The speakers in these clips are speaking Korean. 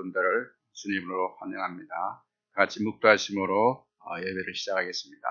분들을 주님으로 환영합니다. 같이 묵도하심으로 예배를 시작하겠습니다.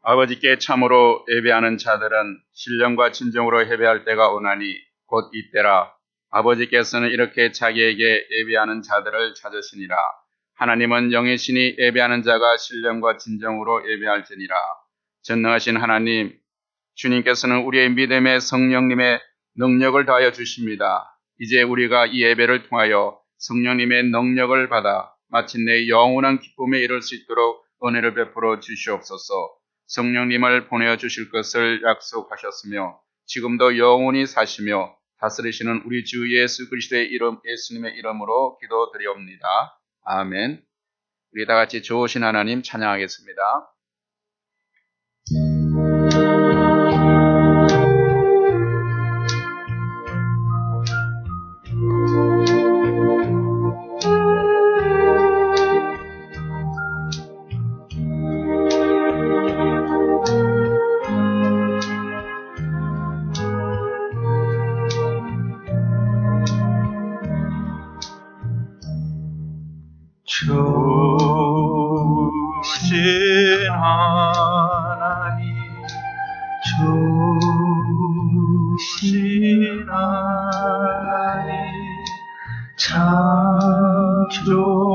아버지께 참으로 예배하는 자들은 신령과 진정으로 예배할 때가 오나니 곧 이때라. 아버지께서는 이렇게 자기에게 예배하는 자들을 찾으시니라. 하나님은 영이시니 예배하는 자가 신령과 진정으로 예배할지니라. 전능하신 하나님, 주님께서는 우리의 믿음에 성령님의 능력을 더하여 주십니다. 이제 우리가 이 예배를 통하여 성령님의 능력을 받아 마침내 영원한 기쁨에 이를 수 있도록 은혜를 베풀어 주시옵소서. 성령님을 보내어 주실 것을 약속하셨으며 지금도 영원히 사시며 다스리시는 우리 주 예수 그리스도의 이름, 예수님의 이름으로 기도드리옵니다. 아멘. 우리 다 같이 좋으신 하나님 찬양하겠습니다. 좋으신 하나님, 좋으신 하나님, 참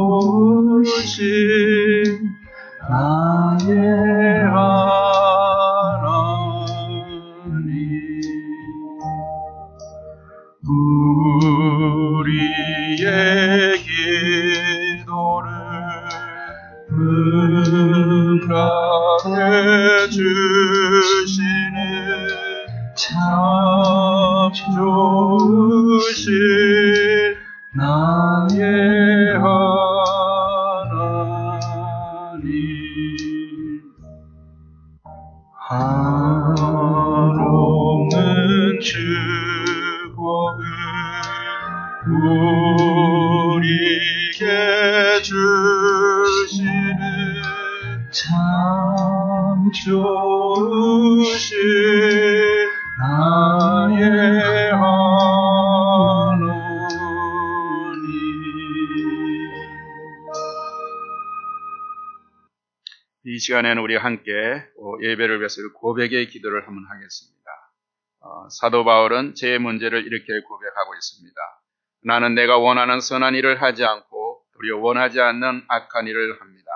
좋으신 나의 하나님, 우리의 기도를 응답해 주시는 참 좋으신 나의 하나님, 한없는 축복을 우리에게 주시는 참 좋으신 나의 하나님. 이 시간에는 우리 함께 예배를 위해서 고백의 기도를 한번 하겠습니다. 사도 바울은 제 문제를 이렇게 고백하고 있습니다. 나는 내가 원하는 선한 일을 하지 않고 도리어 원하지 않는 악한 일을 합니다.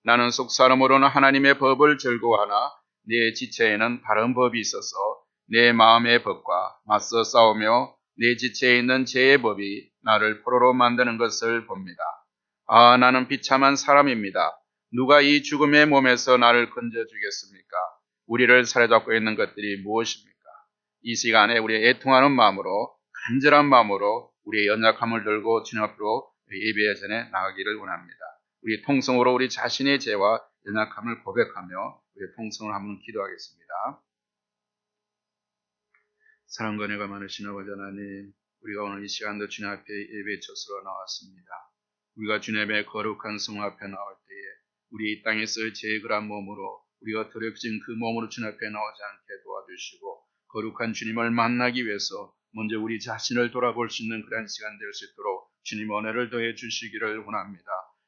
나는 속사람으로는 하나님의 법을 즐거워하나 내 지체에는 다른 법이 있어서 내 마음의 법과 맞서 싸우며 내 지체에 있는 죄의 법이 나를 포로로 만드는 것을 봅니다. 아, 나는 비참한 사람입니다. 누가 이 죽음의 몸에서 나를 건져주겠습니까? 우리를 사로잡고 있는 것들이 무엇입니까? 이 시간에 우리의 애통하는 마음으로, 간절한 마음으로 우리의 연약함을 들고 주님 앞으로 예배 전에 나가기를 원합니다. 우리 통성으로 우리 자신의 죄와 연약함을 고백하며 우리의 통성을 한번 기도하겠습니다. 사랑과 은혜가 많으신 아버지 하나님, 우리가 오늘 이 시간도 주님 앞에 예배 처소로 나왔습니다. 우리가 주님의 거룩한 성 앞에 나올 때에 우리 이 땅에서 죄그란 몸으로 우리가 더럽진 그 몸으로 주님 앞에 나오지 않게 도와주시고 거룩한 주님을 만나기 위해서 먼저 우리 자신을 돌아볼 수 있는 그런 시간 될 수 있도록 주님 은혜를 더해 주시기를 원합니다.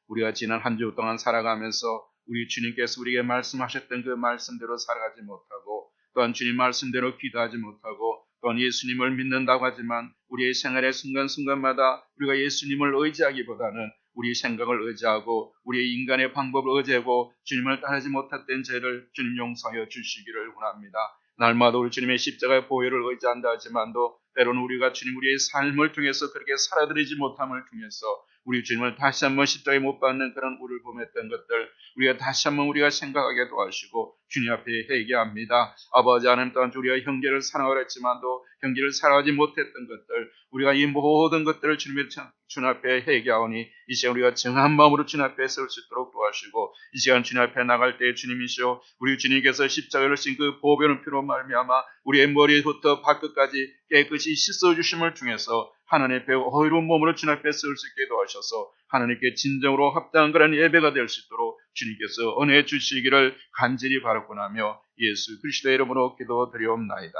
우리가 지난 한 주 동안 살아가면서 우리 주님께서 우리에게 말씀하셨던 그 말씀대로 살아가지 못하고 또한 주님 말씀대로 기도하지 못하고 또한 예수님을 믿는다고 하지만 우리의 생활의 순간순간마다 우리가 예수님을 의지하기보다는 우리 생각을 의지하고 우리의 인간의 방법을 의지하고 주님을 따르지 못했던 죄를 주님 용서하여 주시기를 원합니다. 날마다 우리 주님의 십자가의 보혈을 의지한다 하지만도 때로는 우리가 주님 우리의 삶을 통해서 그렇게 살아드리지 못함을 통해서 우리 주님을 다시 한번 십자가에 못 박는 그런 우리를 범했던 것들 우리가 다시 한번 우리가 생각하게 도와주시고 주님 앞에 회개합니다. 아버지 하나님 또한 우리가 형제를 사랑하라 했지만도 형제를 사랑하지 못했던 것들 우리가 이 모든 것들을 주님의 주님 앞에 회개하오니 이 시간 우리가 정한 마음으로 주님 앞에 설 수 있도록 도와주시고 이 시간 주님 앞에 나갈 때 주님이시오 우리 주님께서 십자가를 신 그 보배는 피로 말미암아 우리의 머리부터 발끝까지 깨끗이 씻어주심을 통해서 하나님의 어이로운 몸으로 주님 앞에 설 수 있게 도와주셔서 하나님께 진정으로 합당한 그런 예배가 될 수 있도록 주님께서 은혜 주시기를 간절히 바라고나며 예수 그리스도의 이름으로 기도드리옵나이다.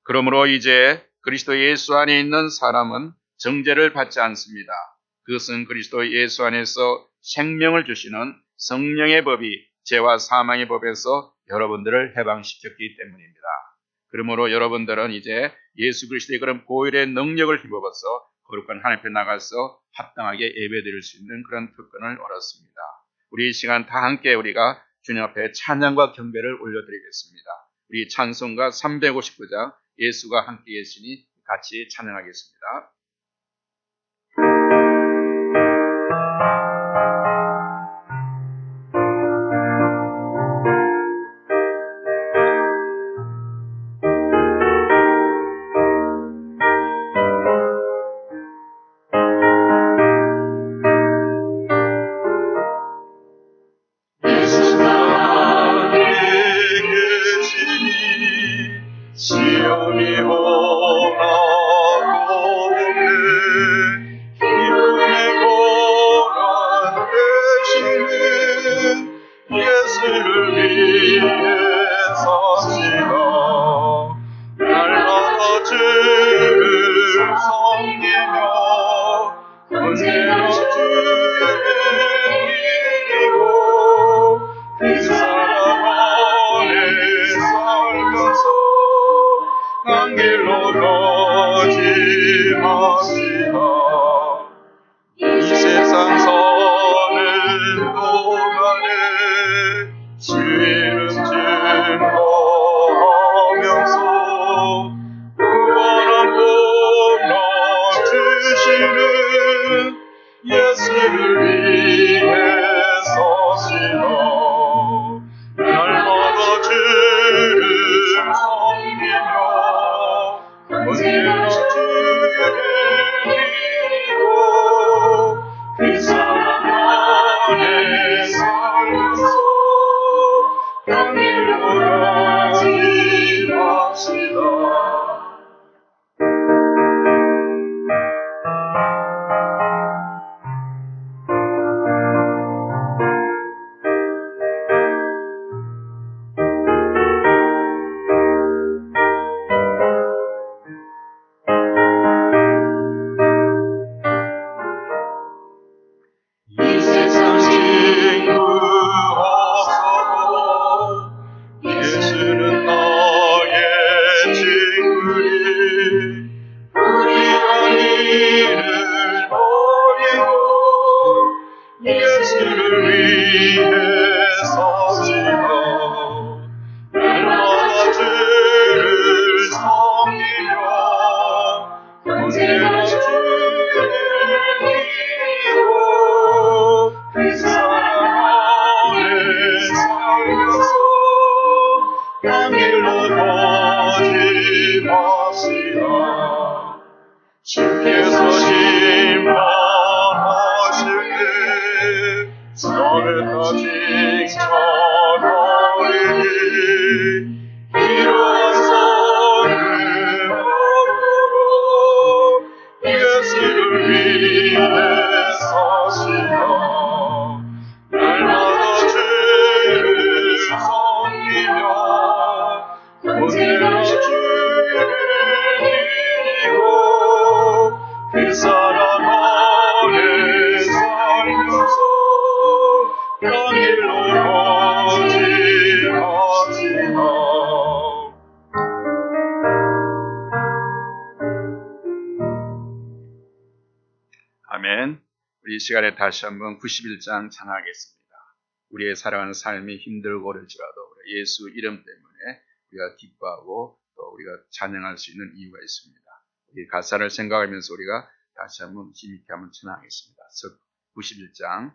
그러므로 이제 그리스도 예수 안에 있는 사람은 정죄를 받지 않습니다. 그것은 그리스도 예수 안에서 생명을 주시는 성령의 법이 죄와 사망의 법에서 여러분들을 해방시켰기 때문입니다. 그러므로 여러분들은 이제 예수 그리스도의 그런 보혈의 능력을 힘입어서 거룩한 하나님 앞에 나가서 합당하게 예배드릴 수 있는 그런 특권을 얻었습니다. 우리 이 시간 다 함께 우리가 주님 앞에 찬양과 경배를 올려드리겠습니다. 우리 찬송가 359장 예수가 함께 계시니 같이 찬양하겠습니다. 시온이 원하고 있네 기쁨의 고난 되시는 예수를 위해 섭시다 날마다 주를 섬기며 언제나 주의 길이고 그 사랑 안에 살면서 간 길로 가지 맙시다. 이 세상 사는 동안에 주 이름 증거하면서 무한한 복락 주시는 예수를 위해 섭시다. 날마다 주를 섬기며 언제나 주의 길이고 그 사랑 안에 살면서 간 길로 가지 맙시다. 이 세상 친구하소서 예수는 나의 친구니 우리가 이를 버리고 예수를 위해 섭시다. 날마다 주를 섬기며 언제나 주의 길이고 그 사랑 안에 살면서 간 길로 가지 맙시다. 주께서 심판하실 때 너를 다 칭찬하리니 이러한 선을 얻도록 예수를 위해 사시다. 날마다 주를 섬기며 언제나 주의 길이고 그 사랑 안에 살면서 간 길로 가지 맙시다. 아멘. 우리 이 시간에 다시 한번 91장 찬양하겠습니다. 우리의 살아가는 삶이 힘들고 어려울지라도 우리 예수 이름 때문에 우리가 기뻐하고 또 우리가 찬양할 수 있는 이유가 있습니다. 이 가사를 생각하면서 우리가 다시 한번 힘있게 한번 찬양하겠습니다. 석 91장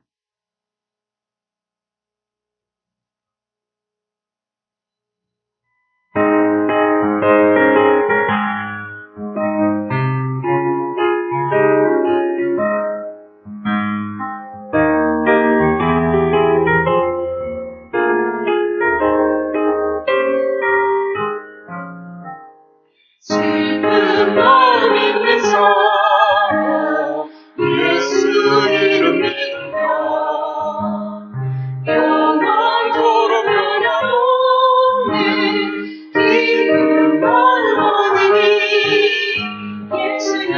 슬픈 마음 있는 사람 예수 이름 믿으며 영원토록 변함없는 기쁜 마음 얻으니 예수의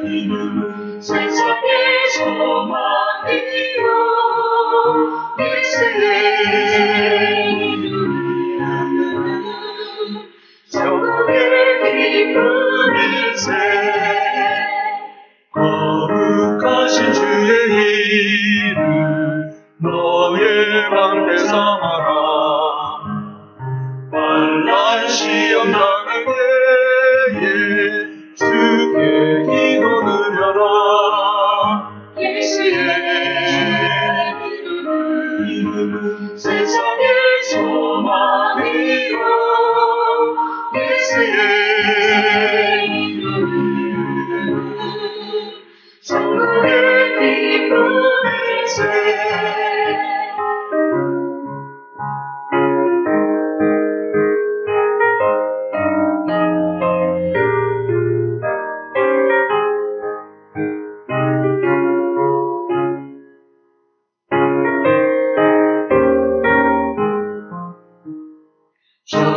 이름은 세상의 소망이요 예수의 이름은 천국의 기쁨일세 거룩하신 주의 이름 너의 방패 삼아라 환난 시험 당할 때에 주께 기도 드려라 예수의 이름은 세상의 소망이요 예수의 이름은 천국의 기쁨일세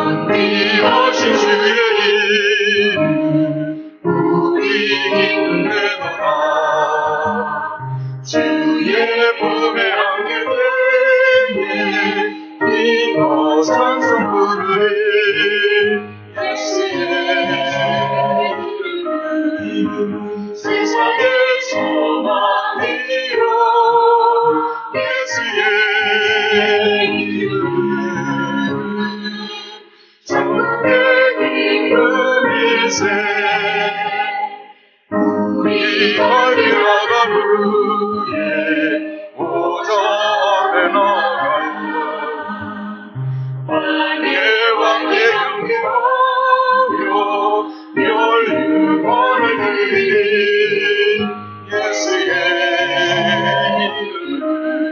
존귀하신 주의 이름 우리 기쁨 되노라 주의 품에 안길 때에 기뻐 찬송 부르리 예수의 이름은 세상의 소망이요 예수의 이름은 천국의 기쁨일세 우리 걸려간 후에 오전 앞에 나가요 왕의 경배하며 멸류관을 드리니 예수의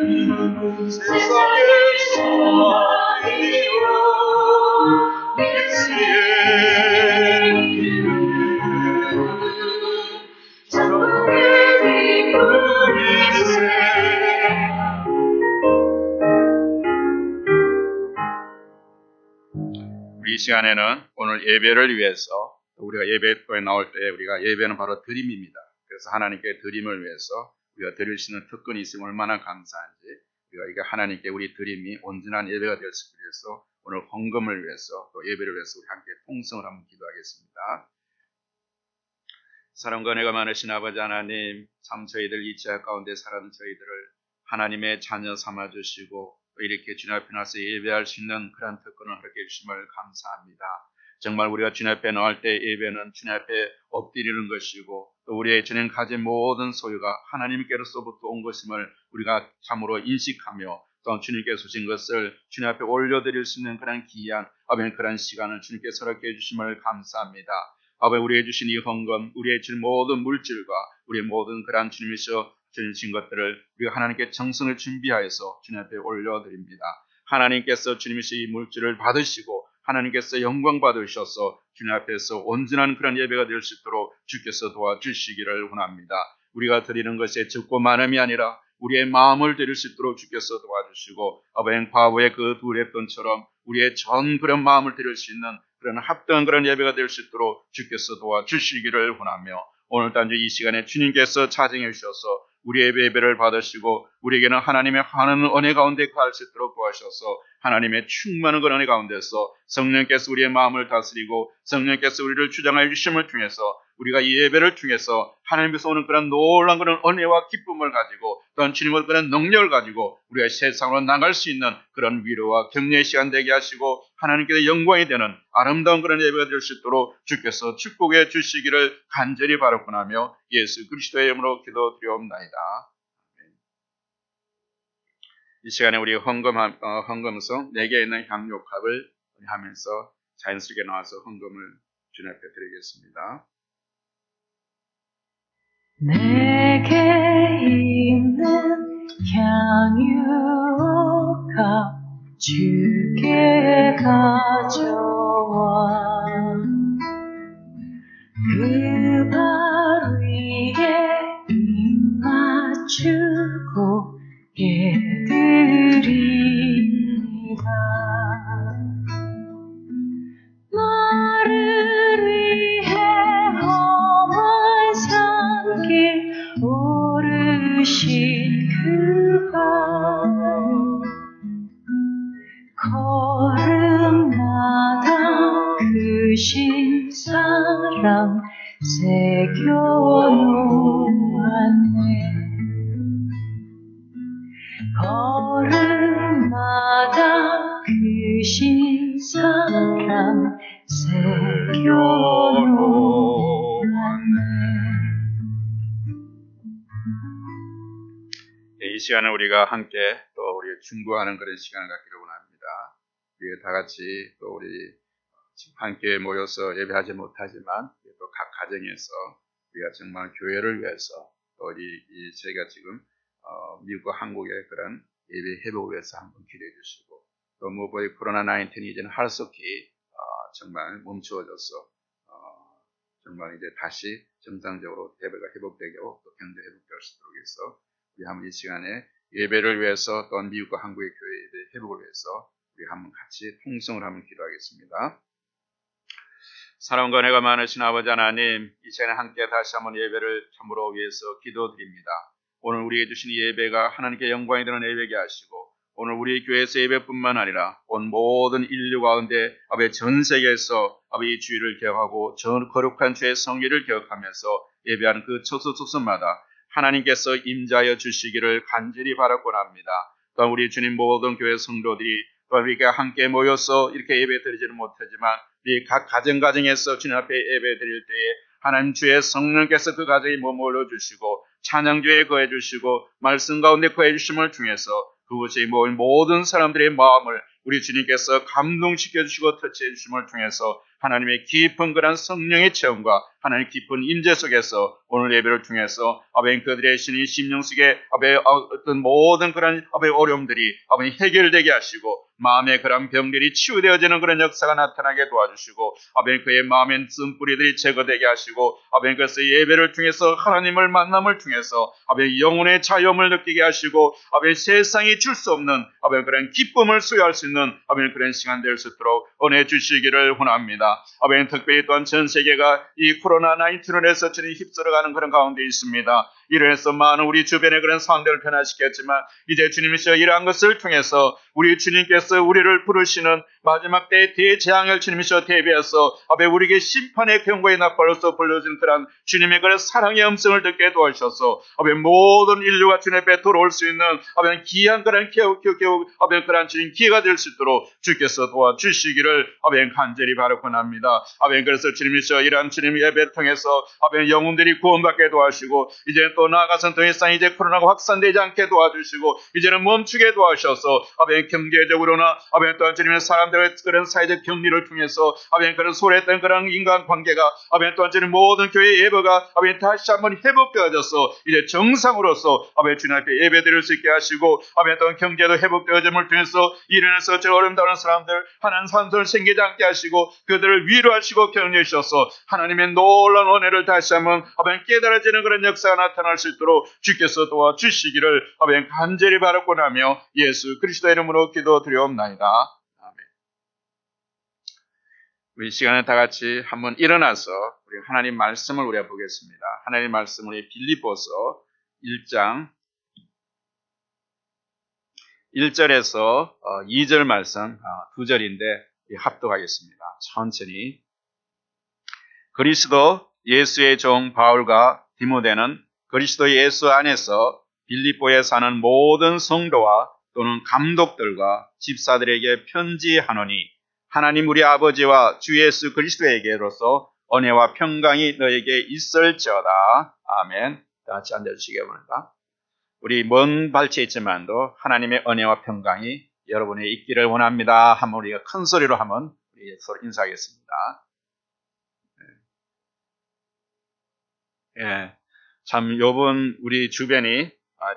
이름은 세상의 소망이요 예수의 이름은 천국의 기쁨일세 우리 이 시간에는 오늘 예배를 위해서 우리가 예배에 나올 때 우리가 예배는 바로 드림입니다. 그래서 하나님께 드림을 위해서 우리가 드릴 수 있는 특권이 있으면 얼마나 감사한지 우리가 이게 하나님께 우리 드림이 온전한 예배가 될 수 있기 위해서 오늘 헌금을 위해서 또 예배를 위해서 우리 함께 통성을 한번 기도하겠습니다. 사랑과 은혜가 많으신 아버지 하나님, 참 저희들 이 지하 가운데 살아는 저희들을 하나님의 자녀 삼아주시고 또 이렇게 주님 앞에 나서 예배할 수 있는 그런 특권을 허락해 주심을 감사합니다. 정말 우리가 주님 앞에 나올 때 예배는 주님 앞에 엎드리는 것이고 또 우리의 주님 가진 모든 소유가 하나님께로서부터 온 것임을 우리가 참으로 인식하며 또 주님께서 주신 것을 주님 앞에 올려드릴 수 있는 그런 귀한 아버지 그런 시간을 주님께서 허락해 주심을 감사합니다. 아버지 우리에게 주신 이 헌금, 우리의 주신 모든 물질과 우리의 모든 그러한 주님이셔 주신 것들을 우리가 하나님께 정성을 준비하여서 주님 앞에 올려드립니다. 하나님께서 주님이셔 이 물질을 받으시고 하나님께서 영광 받으셔서 주님 앞에서 온전한 그런 예배가 될 수 있도록 주께서 도와주시기를 원합니다. 우리가 드리는 것에 적고 많음이 아니라 우리의 마음을 드릴 수 있도록 주께서 도와주시고 아버지 과거의 그 두 랩돈처럼 우리의 전 그런 마음을 드릴 수 있는 그런 합당한 그런 예배가 될 수 있도록 주께서 도와주시기를 원하며 오늘 단주 이 시간에 주님께서 차징해 주셔서 우리의 예배를 받으시고 우리에게는 하나님의 환한 은혜 가운데 갈 수 있도록 도와주셔서 하나님의 충만한 그 은혜 가운데서 성령께서 우리의 마음을 다스리고 성령께서 우리를 주장하여 주심을 통해서 우리가 이 예배를 통해서 하나님께서 오는 그런 놀라운 그런 은혜와 기쁨을 가지고 또한 주님의 그런 능력을 가지고 우리가 세상으로 나갈 수 있는 그런 위로와 격려의 시간 되게 하시고 하나님께서 영광이 되는 아름다운 그런 예배가 될 수 있도록 주께서 축복해 주시기를 간절히 바라고나며 예수 그리스도의 이름으로 기도드리옵나이다. 이 시간에 우리 헌금성 4개 있는 향료컵을 하면서 자연스럽게 나와서 헌금을 주님 앞에 드리겠습니다. 내게 있는 향유가 주께 가져와 그 발 위에 입 맞추고 예드리리라. 나를 위해 험한 산길 오르신 그가 걸음마다 크신 사랑 새겨놓았네. 걸음마다 크신 사랑 새겨놓았네. 이 시간에 우리가 함께 또 우리 중보하는 그런 시간을 갖기를 원합니다. 우리 다 같이 또 우리 지금 함께 모여서 예배하지 못하지만 또 각 가정에서 우리가 정말 교회를 위해서 또 저희가 지금 미국과 한국의 그런 예배 회복을 위해서 한번 기도해 주시고 또 무엇보다 코로나19이 이제는 하루속히 정말 멈추어져서 정말 이제 다시 정상적으로 예배가 회복되고 또 경제 회복될 수 있도록 해서 우리 한번 이 시간에 예배를 위해서 또한 미국과 한국의 교회 예배 회복을 위해서 우리 한번 같이 통성을 한번 기도하겠습니다. 사랑과 은혜가 많으신 아버지 하나님, 이 시간에 함께 다시 한번 예배를 참으로 위해서 기도드립니다. 오늘 우리에게 주신 예배가 하나님께 영광이 되는 예배게 하시고 오늘 우리 교회에서 예배뿐만 아니라 온 모든 인류 가운데 아버지 전 세계에서 아버지 이 주의를 기억하고 전 거룩한 주의 성의를 기억하면서 예배하는 그 처소처소마다 하나님께서 임자하여 주시기를 간절히 바라곤 합니다. 또한 우리 주님 모든 교회 성도들이 또한 우리가 함께 모여서 이렇게 예배 드리지는 못하지만 우리 각 가정에서 주님 앞에 예배 드릴 때에 하나님 주의 성령께서 그 가정에 머물러 주시고 찬양주에 거해 주시고 말씀 가운데 거해 주심을 통해서 그곳에 모인 모든 사람들의 마음을 우리 주님께서 감동시켜 주시고 터치해 주심을 통해서 하나님의 깊은 그런 성령의 체험과 하나님의 깊은 임재 속에서 오늘 예배를 통해서 아버지 그들의 신의 심령 속에 아버지 어떤 모든 그런 아버지 어려움들이 아버지 해결되게 하시고 마음의 그런 병들이 치유되어지는 그런 역사가 나타나게 도와주시고 아버지 그의 마음의 쓴뿌리들이 제거되게 하시고 아버지 그래서 예배를 통해서 하나님을 만남을 통해서 아버지 영혼의 자유함을 느끼게 하시고 아버지 세상이 줄 수 없는 아버지 그런 기쁨을 소유할 수 있는 아버지 그런 시간 될 수 있도록 은혜 주시기를 원합니다. 아버지 특별히 또한 전 세계가 이 코로나19로 해서 주님 휩쓸어가는 그런 가운데 있습니다. 이래서 많은 우리 주변의 그런 상황들을 변화시켰지만 이제 주님이시여 이러한 것을 통해서 우리 주님께서 우리를 부르시는 마지막 때의 대재앙을 주님이시여 대비해서 아버지 우리에게 심판의 경고의 나팔로서 불러준 그런 주님의 그런 사랑의 음성을 듣게 도와주셔서 아버지 모든 인류가 주님 앞에 돌아올 수 있는 아버지 귀한 그런 아버지 그런 주님 기회가 될 수 있도록 주께서 도와주시기를 아버지 간절히 바라곤 합니다. 아버지 그래서 주님이시여 이러한 주님 예배를 통해서 아버지 영혼들이 구원받게 도와주시고 이제 또 나아가서는 더 이상 이제 코로나가 확산되지 않게 도와주시고 이제는 멈추게 도와주셔서 아버지 경제적으로나 아버지 또한 주님의 사람들의 그런 사회적 격리를 통해서 아버지 그런 소외했던 그런 인간 관계가 아버지 또한 주님 모든 교회 예배가 아버지 다시 한번 회복되어져서 이제 정상으로서 아버지 주님 앞에 예배드릴 수 있게 하시고 아버지 또한 경제도 회복되어짐을 통해서 일어나서 저 어려움당하는 사람들 하나님 산소를 생기지 않게 하시고 그들을 위로하시고 격려해 주셔서 하나님의 놀라운 은혜를 다시 한번 아버지 깨달아지는 그런 역사가 나타날 수 있도록 주께서 도와주시기를 아버지 간절히 바라곤 하며 예수 그리스도의 이름으로 기도드리옵나이다. 아멘. 우리 시간에 다 같이 한번 일어나서 우리 하나님 말씀을 우리가 보겠습니다. 하나님 말씀을 우리 빌립보서 1장 1절에서 2절 말씀 2절인데 합독하겠습니다. 천천히. 그리스도 예수의 종 바울과 디모데는 그리스도 예수 안에서 빌립보에 사는 모든 성도와 또는 감독들과 집사들에게 편지하노니 하나님 우리 아버지와 주 예수 그리스도에게로서 은혜와 평강이 너에게 있을지어다. 아멘. 다 같이 앉아주시기 바랍니다. 우리 먼 발치에 있지만도 하나님의 은혜와 평강이 여러분에 있기를 원합니다. 한번 우리가 큰 소리로 한번 우리 서로 인사하겠습니다. 예, 참 요번 우리 주변이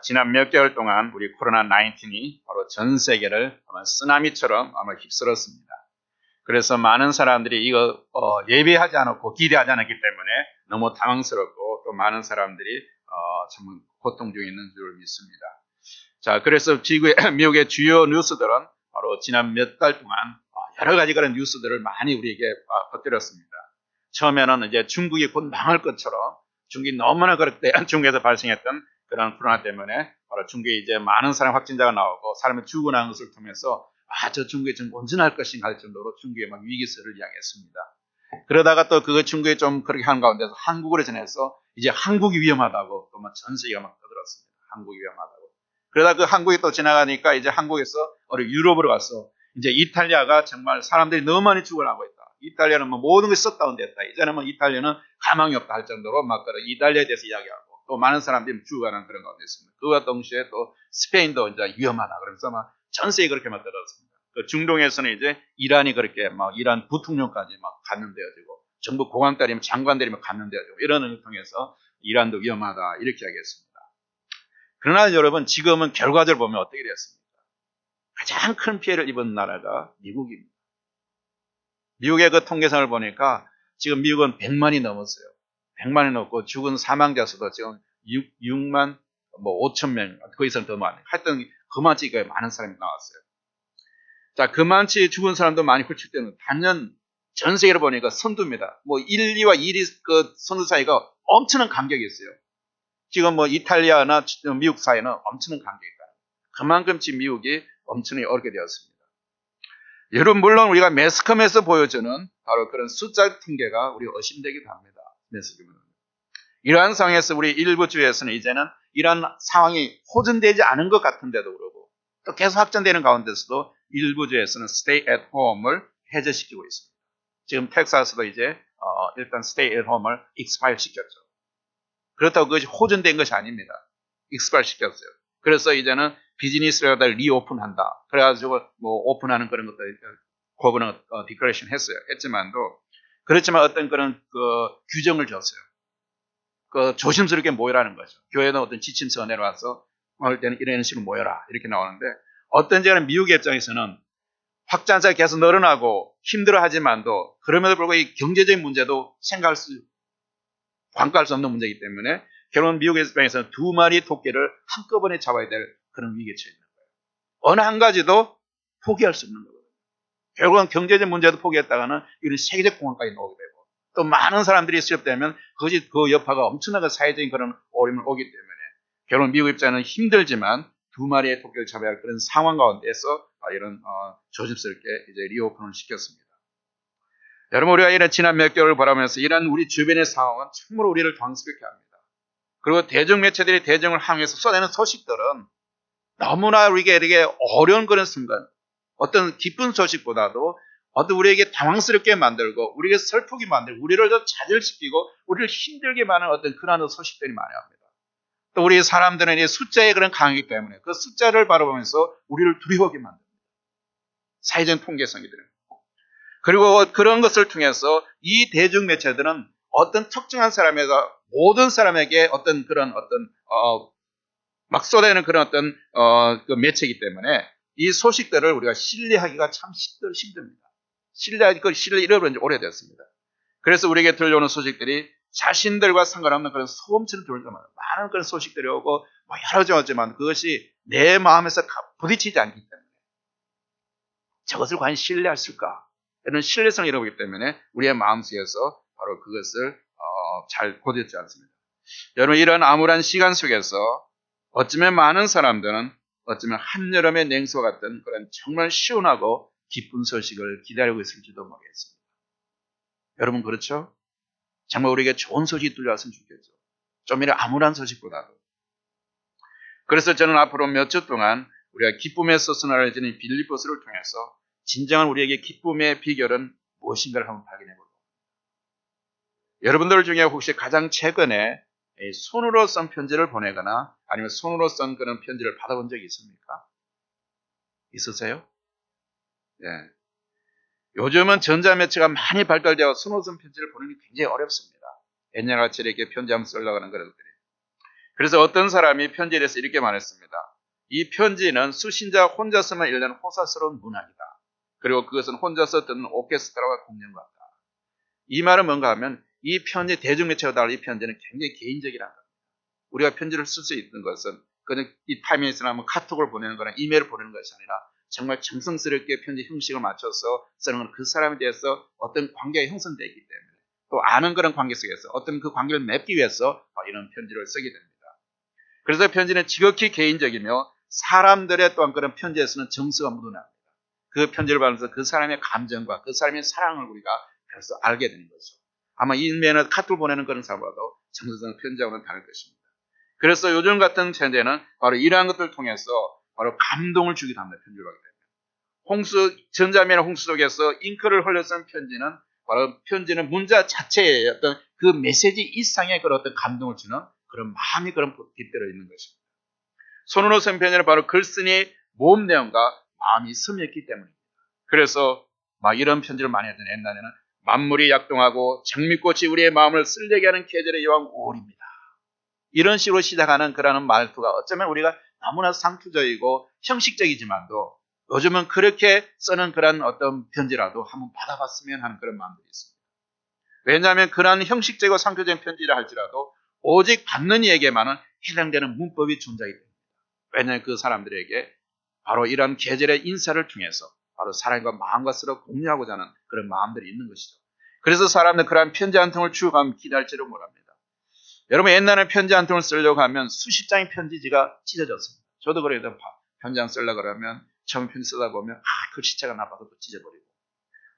지난 몇 개월 동안 우리 코로나19이 바로 전 세계를 아마 쓰나미처럼 아마 휩쓸었습니다. 그래서 많은 사람들이 이거 예비하지 않았고 기대하지 않았기 때문에 너무 당황스럽고 또 많은 사람들이 참 고통 중에 있는 줄 믿습니다. 자, 그래서 미국의 주요 뉴스들은 바로 지난 몇 달 동안 여러 가지 그런 뉴스들을 많이 우리에게 퍼뜨렸습니다. 처음에는 이제 중국이 곧 망할 것처럼 중국이 너무나 그렇게 중국에서 발생했던 그런 코로나 때문에 바로 중국에 이제 많은 사람 확진자가 나오고 사람이 죽어나는 것을 통해서 저 중국이 좀 온전할 것인가 할 정도로 중국의 막 위기설을 이야기했습니다. 그러다가 또 그거 중국이 좀 그렇게 하는 가운데서 한국으로 전해서 이제 한국이 위험하다고 또 막 전 세계가 막 떠들었습니다. 한국이 위험하다고. 그러다 그 한국이 또 지나가니까 이제 한국에서 어느 유럽으로 가서 이제 이탈리아가 정말 사람들이 너무 많이 죽어나고 있다. 이탈리아는 뭐 모든 것이 셧다운 됐다. 이제는 뭐 이탈리아는 가망이 없다 할 정도로 막 그런 이탈리아에 대해서 이야기하고 또 많은 사람들이 죽어가는 그런 가운데 있습니다. 그와 동시에 또 스페인도 이제 위험하다. 그러면서 막 전 세계 그렇게 막 떠들었습니다. 그 중동에서는 이제 이란이 그렇게 막 이란 부통령까지 막 감염되어지고 정부 고관들이면 장관들이면 감염되어지고 이런 의미를 통해서 이란도 위험하다 이렇게 이야기했습니다. 그러나 여러분 지금은 결과적으로 보면 어떻게 됐습니까? 가장 큰 피해를 입은 나라가 미국입니다. 미국의 그 통계상을 보니까 지금 미국은 100만이 넘었어요. 100만이 넘고 죽은 사망자 수도 지금 6만 5천 명, 그 이상 더 많아요. 하여튼 그만치 많은 사람이 나왔어요. 자, 그만치 죽은 사람도 많이 훌쩍 되는 단연 전 세계로 보니까 선두입니다. 뭐 1, 2와 1위 그 선두 사이가 엄청난 간격이 있어요. 지금 뭐 이탈리아나 미국 사이는 엄청난 간격이 있다. 그만큼 지금 미국이 엄청나게 어렵게 되었습니다. 여러분 물론 우리가 매스컴에서 보여주는 바로 그런 숫자 통계가 우리 의심되기도 합니다. 매스컴은. 이러한 상황에서 우리 일부 주에서는 이제는 이러한 상황이 호전되지 않은 것 같은데도 그러고 또 계속 확전되는 가운데서도 일부 주에서는 stay at home을 해제시키고 있습니다. 지금 텍사스도 이제 일단 stay at home을 expire 시켰죠. 그렇다고 그것이 호전된 것이 아닙니다. expire 시켰어요. 그래서 이제는 비즈니스를 리오픈한다. 그래가지고 뭐 오픈하는 그런 것들 그거는 디클레이션 했어요. 했지만도 그렇지만 어떤 그런 그 규정을 줬어요. 그 조심스럽게 모여라는 거죠. 교회는 어떤 지침서가 내려와서 오늘 때는 이런 식으로 모여라 이렇게 나오는데 어떤지 간에 미국의 입장에서는 확장자가 계속 늘어나고 힘들어하지만도 그럼에도 불구하고 이 경제적인 문제도 관과할 수 없는 문제이기 때문에 결국은 미국의 입장에서는 두 마리 토끼를 한꺼번에 잡아야 될 그런 위기에 처해 있는 거예요. 어느 한 가지도 포기할 수 없는 거거든요. 결국은 경제적 문제도 포기했다가는 이런 세계적 공황까지 오게 되고 또 많은 사람들이 수렵되면 그것이 그 여파가 엄청나게 사회적인 그런 어려움을 오기 때문에 결국 미국 입장에는 힘들지만 두 마리의 토끼를 잡아야 할 그런 상황 가운데서 이런 조심스럽게 이제 리오픈을 시켰습니다. 여러분 우리가 이런 지난 몇 개월을 바라보면서 이런 우리 주변의 상황은 참으로 우리를 당황스럽게 합니다. 그리고 대중매체들이 대중을 향해서 쏟아내는 소식들은 너무나 우리에게 이렇게 어려운 그런 순간 어떤 기쁜 소식보다도 어떤 우리에게 당황스럽게 만들고 우리에게 슬프게 만들고 우리를 더 좌절시키고 우리를 힘들게 만드는 어떤 그런 소식들이 많이 합니다. 또 우리 사람들은 이 숫자의 그런 강이기 때문에 그 숫자를 바라보면서 우리를 두려워하게 만듭니다. 사회적 통계성이들은. 그리고 그런 것을 통해서 이 대중매체들은 어떤 특정한 사람에서 모든 사람에게 어떤 그런 막 쏟아내는 그런 어떤 그 매체이기 때문에 이 소식들을 우리가 신뢰하기가 참 힘듭니다. 신뢰 잃어버린 지 오래됐습니다. 그래서 우리에게 들려오는 소식들이 자신들과 상관없는 그런 소음처럼 들어올 때마다 많은 그런 소식들이 오고 뭐 여러 가지 왔지만 그것이 내 마음에서 부딪히지 않기 때문에 저것을 과연 신뢰할까? 이런 신뢰성을 잃어버리기 때문에 우리의 마음속에서 바로 그것을 잘 고쳤지 않습니다. 여러분 이런 암울한 시간 속에서 어쩌면 많은 사람들은 어쩌면 한여름의 냉소 같은 그런 정말 시원하고 기쁜 소식을 기다리고 있을지도 모르겠습니다. 여러분 그렇죠? 정말 우리에게 좋은 소식이 들려왔으면 좋겠죠. 좀이라 암울한 소식보다도. 그래서 저는 앞으로 몇 주 동안 우리가 기쁨의 서신을 알려지는 빌립보서를 통해서 진정한 우리에게 기쁨의 비결은 무엇인가를 한번 발견해 볼까요? 여러분들 중에 혹시 가장 최근에 손으로 쓴 편지를 보내거나 아니면 손으로 쓴 그런 편지를 받아본 적이 있습니까? 있으세요? 예. 요즘은 전자매체가 많이 발달되어 손으로 쓴 편지를 보내는 게 굉장히 어렵습니다. 옛날같이 이렇게 편지 한번 쓰려고 하는 그런 것들이. 그래서 어떤 사람이 편지에 대해서 이렇게 말했습니다. 이 편지는 수신자 혼자서만 읽는 호사스러운 문학이다. 그리고 그것은 혼자서 듣는 오케스트라와 공연 같다. 이 말은 뭔가 하면 이 편지 대중매체와 달리 이 편지는 굉장히 개인적이라는 겁니다. 우리가 편지를 쓸 수 있는 것은 그냥 이 타임에서나 뭐 카톡을 보내는 거나 이메일을 보내는 것이 아니라 정말 정성스럽게 편지 형식을 맞춰서 쓰는 건 그 사람에 대해서 어떤 관계가 형성되어 있기 때문에 또 아는 그런 관계 속에서 어떤 그 관계를 맺기 위해서 이런 편지를 쓰게 됩니다. 그래서 편지는 지극히 개인적이며 사람들의 또한 그런 편지에서는 정서가 묻어납니다. 그 편지를 받으면서 그 사람의 감정과 그 사람의 사랑을 우리가 벌써 알게 되는 거죠. 아마 이메일이나 카톡 보내는 그런 사람보다도 정서적인 편지하고는 다를 것입니다. 그래서 요즘 같은 세대는 바로 이러한 것들을 통해서 바로 감동을 주기도 합니다. 편지를 하게 되면. 전자매나 홍수 속에서 잉크를 흘려 쓴 편지는 바로 편지는 문자 자체의 어떤 그 메시지 이상의 그런 어떤 감동을 주는 그런 마음이 그런 깃들어 있는 것입니다. 손으로 쓴 편지는 바로 글쓴이의 몸 내용과 마음이 스며있기 때문입니다. 그래서 막 이런 편지를 많이 했던 옛날에는 만물이 약동하고 장미꽃이 우리의 마음을 쓸려게 하는 계절의 여왕 5월입니다. 이런 식으로 시작하는 그러는 말투가 어쩌면 우리가 너무나 상투적이고 형식적이지만도 요즘은 그렇게 쓰는 그런 어떤 편지라도 한번 받아봤으면 하는 그런 마음들이 있습니다. 왜냐하면 그러한 형식적이고 상투적인 편지라 할지라도 오직 받는 이에게만은 해당되는 문법이 존재하기 때문입니다. 왜냐하면 그 사람들에게 바로 이런 계절의 인사를 통해서 바로 사랑과 마음과 서로 공유하고자 하는 그런 마음들이 있는 것이죠. 그래서 사람들은 그러한 편지 한 통을 주고가면 기다릴지를 모릅니다. 여러분 옛날에 편지 한 통을 쓰려고 하면 수십 장의 편지지가 찢어졌습니다. 저도 그래도 편지 한 쓰려고 그러면 처음 편지 쓰다 보면 글씨체가 나빠서 또 찢어버리고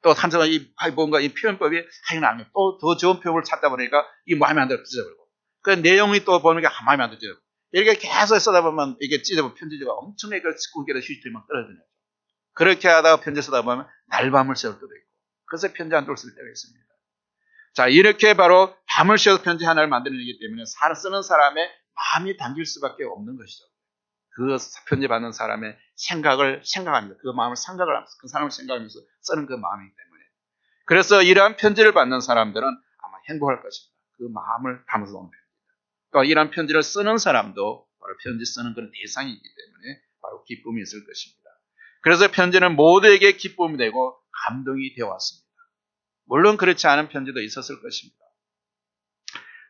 또 한순간 뭔가 이 표현법이 이건 아니에요. 또 더 좋은 표현을 찾다 보니까 이 마음에 안 들어 찢어버리고 그 내용이 또 보는 게 마음에 안 들어 찢어버리고 이렇게 계속 쓰다 보면 이게 찢어버리면 편지지가 엄청나게 구겨서 휴지통이 막 떨어지네요. 그렇게 하다가 편지 쓰다 보면 날밤을 새울 때도 있고 그래서 편지 한 통을 쓸 때가 있습니다. 자, 이렇게 바로 밤을 새워서 편지 하나를 만들어내기 때문에 쓰는 사람의 마음이 담길 수밖에 없는 것이죠. 그 편지 받는 사람의 생각합니다. 그 마음을 생각을 하면서 그 사람을 생각하면서 쓰는 그 마음이기 때문에 그래서 이러한 편지를 받는 사람들은 아마 행복할 것입니다. 그 마음을 담아서 오는 편지입니다. 또 이러한 편지를 쓰는 사람도 바로 편지 쓰는 그런 대상이기 때문에 바로 기쁨이 있을 것입니다. 그래서 편지는 모두에게 기쁨이 되고 감동이 되어 왔습니다. 물론 그렇지 않은 편지도 있었을 것입니다.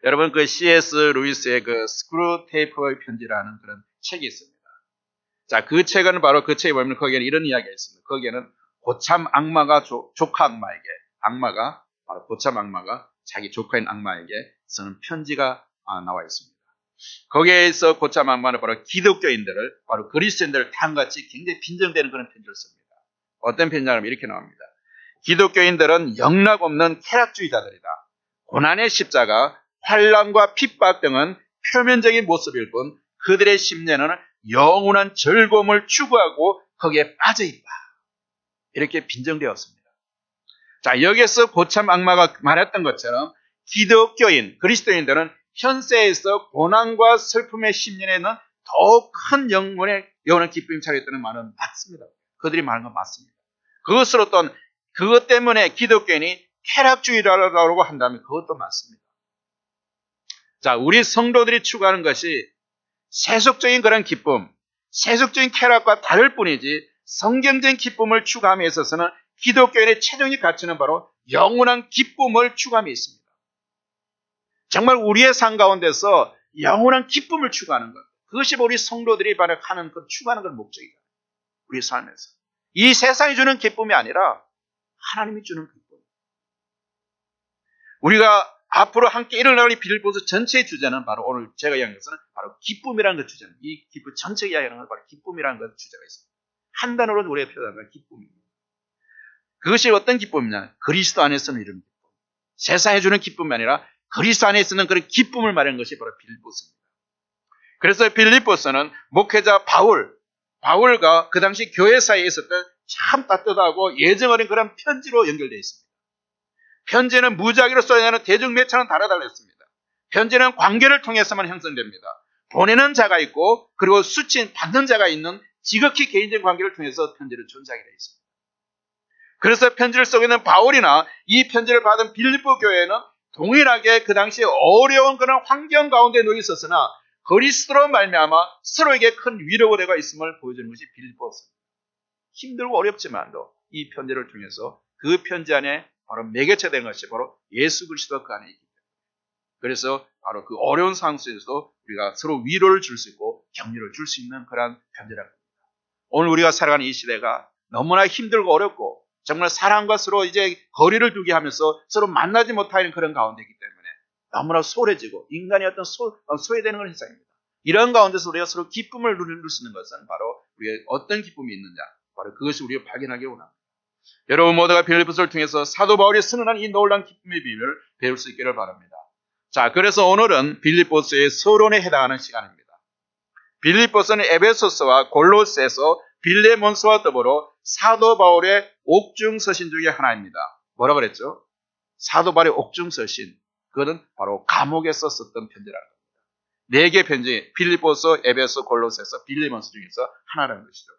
여러분 그 C.S. 루이스의 그 스크루 테이프의 편지라는 그런 책이 있습니다. 자, 그 책은 바로 그 책에 보면 거기에는 이런 이야기가 있습니다. 거기에는 고참 악마가 조카 악마에게 바로 고참 악마가 자기 조카인 악마에게 쓰는 편지가 나와 있습니다. 거기에서 고참 악마는 바로 기독교인들을 바로 그리스도인들을 다음같이 굉장히 빈정되는 그런 편지를 씁니다. 어떤 편지냐면 이렇게 나옵니다. 기독교인들은 영락 없는 쾌락주의자들이다. 고난의 십자가, 환난과 핍박 등은 표면적인 모습일 뿐 그들의 심내는 영원한 즐거움을 추구하고 거기에 빠져있다. 이렇게 빈정되었습니다. 자, 여기에서 고참 악마가 말했던 것처럼 기독교인, 그리스도인들은 현세에서 고난과 슬픔의 심년에는 더욱 큰 영원한 기쁨이 차렸다는 말은 맞습니다. 그들이 말한 건 맞습니다. 그것으로 또 그것 때문에 기독교인이 쾌락주의라고 한다면 그것도 맞습니다. 자, 우리 성도들이 추구하는 것이 세속적인 그런 기쁨, 세속적인 쾌락과 다를 뿐이지 성경적인 기쁨을 추구함에 있어서는 기독교인의 최종의 가치는 바로 영원한 기쁨을 추구함에 있습니다. 정말 우리의 삶 가운데서 영원한 기쁨을 추구하는 것. 그것이 우리 성도들이 하는 그 추구하는 그 목적이다. 우리 삶에서. 이 세상이 주는 기쁨이 아니라 하나님이 주는 기쁨. 우리가 앞으로 함께 일어날 이 빌립보서 전체의 주제는 바로 오늘 제가 이야기한 것은 바로 기쁨이라는 것 주제는 이 기쁨 전체가 이야기하는 건 바로 기쁨이라는 것 주제가 있습니다. 한 단어로 우리가 표현하는 건 기쁨입니다. 그것이 어떤 기쁨이냐? 그리스도 안에서는 이런 기쁨. 세상에 주는 기쁨이 아니라 그리스도 안에 있는 그런 기쁨을 말하는 것이 바로 빌립보서입니다. 그래서 빌립보서는 목회자 바울과 그 당시 교회사에 있었던 참 따뜻하고 예정 어린 그런 편지로 연결되어 있습니다. 편지는 무작위로 써야 하는 대중 매체는 다르다고 했습니다. 편지는 관계를 통해서만 형성됩니다. 보내는 자가 있고 그리고 받는 자가 있는 지극히 개인적인 관계를 통해서 편지를 존재하게 되어 있습니다. 그래서 편지를 쓰고 있는 바울이나 이 편지를 받은 빌립보 교회는 동일하게 그 당시 어려운 그런 환경 가운데 놓여 있었으나 그리스도로 말미암아 서로에게 큰 위로가 되고 있음을 보여주는 것이 빌립보서입니다. 힘들고 어렵지만도 이 편지를 통해서 그 편지 안에 바로 매개체 된 것이 바로 예수 그리스도 그 안에 있기 때문에 그래서 바로 그 어려운 상황 속에서도 우리가 서로 위로를 줄 수 있고 격려를 줄 수 있는 그런 편지라고 합니다. 오늘 우리가 살아가는 이 시대가 너무나 힘들고 어렵고 정말 사람과 서로 이제 거리를 두게 하면서 서로 만나지 못하는 그런 가운데이기 때문에 너무나 소홀해지고 인간이 어떤 소외되는 그런 현상입니다. 이런 가운데서 우리가 서로 기쁨을 누릴 수 있는 것은 바로 우리의 어떤 기쁨이 있느냐 바로 그것이 우리가 발견하기 원합니다. 여러분 모두가 빌립보서를 통해서 사도 바울이 선언한 이 놀라운 기쁨의 비밀을 배울 수 있기를 바랍니다. 자, 그래서 오늘은 빌립보서의 서론에 해당하는 시간입니다. 빌립보서는 에베소서와 골로새서, 빌레몬서와 더불어 사도 바울의 옥중 서신 중에 하나입니다. 뭐라 그랬죠? 사도 바울의 옥중 서신. 그것은 바로 감옥에서 썼던 편지라는 겁니다. 4개 편지, 빌립보서, 에베소, 골로새서, 빌레몬서 중에서 하나라는 것이죠.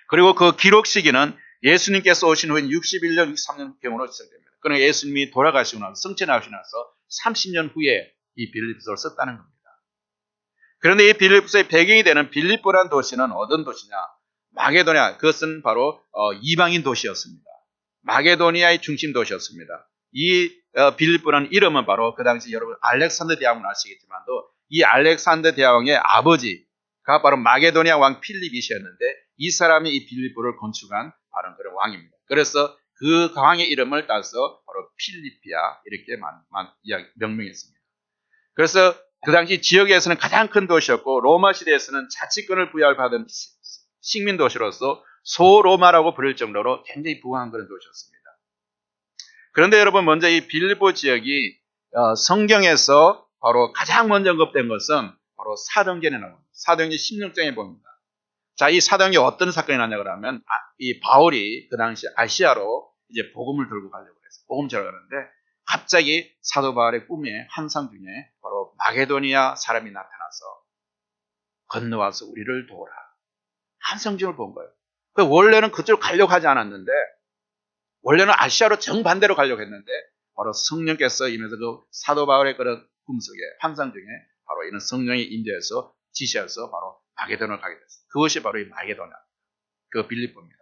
그리고 그 기록 시기는 예수님께서 오신 후인 61년, 63년경으로 시작됩니다. 그러나 예수님이 돌아가시고 나서 승천하시고 나서 30년 후에 이 빌립보서를 썼다는 겁니다. 그런데 이 빌립보서의 배경이 되는 빌립보라는 도시는 어떤 도시냐? 마게도냐, 그것은 바로 이방인 도시였습니다. 마게도니아의 중심 도시였습니다. 이 빌립보라는 이름은 바로 그 당시 여러분 알렉산더 대왕은 아시겠지만도 이 알렉산더 대왕의 아버지가 바로 마게도니아 왕 필립이셨는데 이 사람이 이 빌립보를 건축한 바로 그런 왕입니다. 그래서 그 왕의 이름을 따서 바로 필리피아 이렇게 명명했습니다. 그래서 그 당시 지역에서는 가장 큰 도시였고 로마 시대에서는 자치권을 부여받은 식민 도시로서 소로마라고 부를 정도로 굉장히 부강한 그런 도시였습니다. 그런데 여러분 먼저 이 빌립보 지역이 성경에서 바로 가장 먼저 언급된 것은 바로 사도행전에 나옵니다. 사도행전 16장에 봅니다. 자, 이 사도행전에 어떤 사건이 나냐 그러면 이 바울이 그 당시 아시아로 이제 복음을 들고 가려고 했어요. 복음 전하러 가는데 갑자기 사도 바울의 꿈에 환상 중에 바로 마게도니아 사람이 나타나서 건너와서 우리를 도우라. 환상중을 본 거예요. 원래는 그쪽으로 가려고 하지 않았는데 원래는 아시아로 정반대로 가려고 했는데 바로 성령께서 임해서 그 사도 바울의 그런 꿈속에 환상 중에 바로 이런 성령이 인도해서 지시해서 바로 마게도나를 가게 됐어요. 그것이 바로 이 마게도나, 그 빌립보입니다.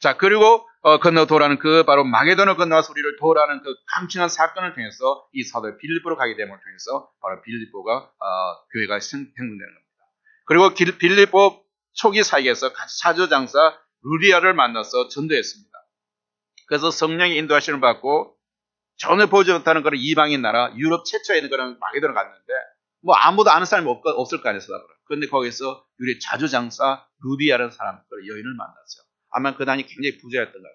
자, 그리고 건너 도라는 그 바로 마게도나 건너와서 우리를 도라는 그 강력한 사건을 통해서 이 사도 빌립보로 가게 됨을 통해서 바로 빌립보가 교회가 생성되는 겁니다. 그리고 빌립보 초기 사역에서 사조장사 루디아를 만나서 전도했습니다. 그래서 성령의 인도하심을 받고 전혀 보지 못하는 그런 이방인 나라 유럽 최초에 있는 그런 마게도나 갔는데 뭐 아무도 아는 사람이 없을 거 아니었어요. 그런데 거기서 유리 자주장사 루디아라는 사람, 그 여인을 만났어요. 아마 그 당시 굉장히 부자였던 것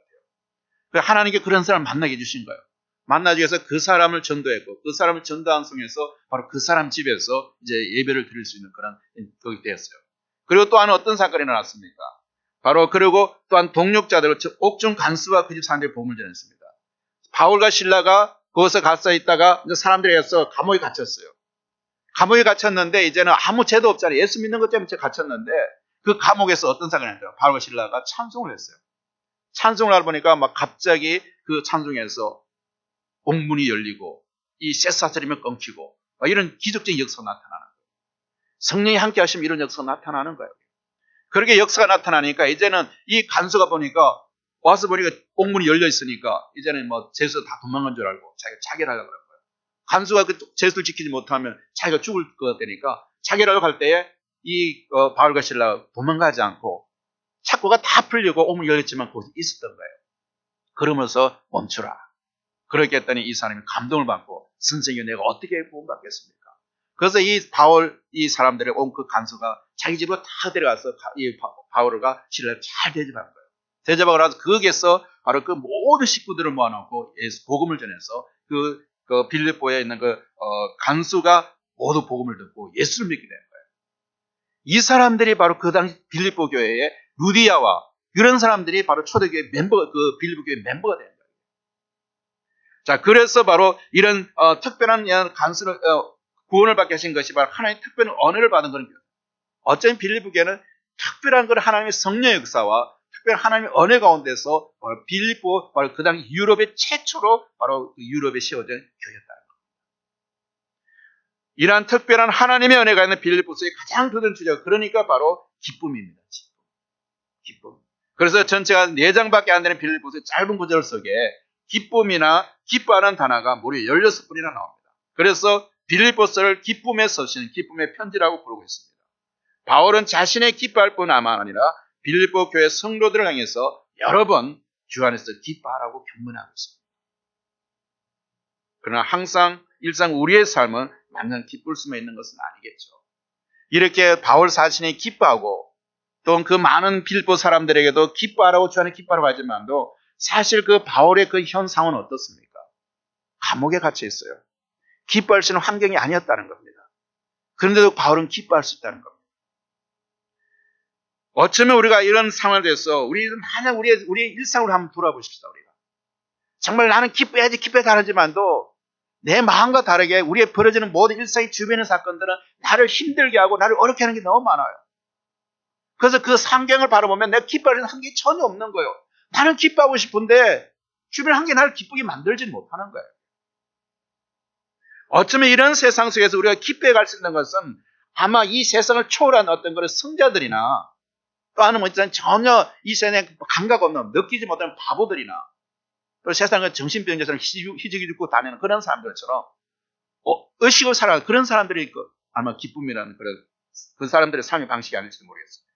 같아요. 하나님께 그런 사람을 만나게 해주신 거예요. 만나기 위해서 그 사람을 전도했고 그 사람을 전도한 속에서 바로 그 사람 집에서 이제 예배를 드릴 수 있는 그런 것이 되었어요. 그리고 또한 어떤 사건이 일어났습니까? 바로 그리고 또한 동력자들, 즉 옥중 간수와 그 집 사람들이 복음을 전했습니다. 바울과 실라가 거기서 가서 있다가 사람들이 해서 감옥에 갇혔어요. 감옥에 갇혔는데 이제는 아무 죄도 없잖아요. 예수 믿는 것 때문에 갇혔는데 그 감옥에서 어떤 사건이 있어요? 바울과 실라가 찬송을 했어요. 찬송을 하다 보니까 막 갑자기 그 찬송에서 옥문이 열리고 이 쇠사슬이면 끊기고 이런 기적적인 역사가 나타나는 거예요. 성령이 함께 하시면 이런 역사가 나타나는 거예요. 그렇게 역사가 나타나니까 이제는 이 간수가 보니까 와서 보니까 옥문이 열려 있으니까 이제는 뭐 죄수 다 도망간 줄 알고 자기가 자결하려고 그런 거예요. 간수가 그 죄수를 지키지 못하면 자기가 죽을 것 되니까 자결하려고 할 때에 이 바울과 실라가 도망가지 않고 착고가 다 풀리고 옥문이 열렸지만 거기서 있었던 거예요. 그러면서 멈추라. 그렇게 했더니 이 사람이 감동을 받고 선생님 내가 어떻게 구원받겠습니까? 그래서 이 바울 이 사람들의 온 그 간수가 자기 집으로 다 데려가서 이 바울과 실라를 잘 대접한 거예요. 대접하고 나서 거기에서 바로 그 모든 식구들을 모아놓고 예수 복음을 전해서 그 빌립보에 있는 간수가 모두 복음을 듣고 예수를 믿게 된 거예요. 이 사람들이 바로 그 당시 빌립보 교회의 루디아와 이런 사람들이 바로 초대교회 빌립보 교회 멤버가 된 거예요. 자, 그래서 바로 이런 특별한 간수를 구원을 받게 하신 것이 바로 하나님의 특별한 언어를 받은 그런 거예요. 어쩌면 빌립보 교회는 특별한 그런 하나님의 성령의 역사와 특별한 하나님의 언어 가운데서 바로 빌립보, 바로 그 당시 유럽의 최초로 바로 유럽에 세워진 교회였다. 이러한 특별한 하나님의 은혜가 있는 빌립보서의 가장 크던 주제가 그러니까 바로 기쁨입니다. 기쁨. 그래서 전체가 4장밖에 안 되는 빌립보서의 짧은 구절 속에 기쁨이나 기뻐하는 단어가 무려 16번이나 나옵니다. 그래서 빌립보서를 기쁨의 서신, 기쁨의 편지라고 부르고 있습니다. 바울은 자신의 기뻐할 뿐 아니라 빌립보 교회 성도들을 향해서 여러 번 주 안에서 기뻐하라고 경문하고 있습니다. 그러나 항상 일상 우리의 삶은 만난 기쁠 수만 있는 것은 아니겠죠. 이렇게 바울 자신이 기뻐하고 또 그 많은 빌립보 사람들에게도 기뻐하라고 주 안에 기뻐하라고 하지만도 사실 그 바울의 그 현 상황은 어떻습니까? 감옥에 갇혀 있어요. 기뻐할 수 있는 환경이 아니었다는 겁니다. 그런데도 바울은 기뻐할 수 있다는 겁니다. 어쩌면 우리가 이런 상황에 대해서 만약 우리의 일상을 한번 돌아보십시다. 우리가 정말 나는 기뻐야지 하지만도 내 마음과 다르게 우리의 벌어지는 모든 일상의 주변의 사건들은 나를 힘들게 하고 나를 어렵게 하는 게 너무 많아요. 그래서 그 환경을 바라보면 내가 기뻐하는 환경이 전혀 없는 거예요. 나는 기뻐하고 싶은데 주변 환경이 나를 기쁘게 만들지 못하는 거예요. 어쩌면 이런 세상 속에서 우리가 기뻐해 갈 수 있는 것은 아마 이 세상을 초월한 어떤 그런 성자들이나 또 하는 전혀 이 세상에 감각 없는 느끼지 못하는 바보들이나 또 세상은 정신병자처럼 희죽이 죽고 다니는 그런 사람들처럼 의식을 살아가는 그런 사람들이 아마 기쁨이라는 그 사람들의 삶의 방식이 아닐지도 모르겠습니다.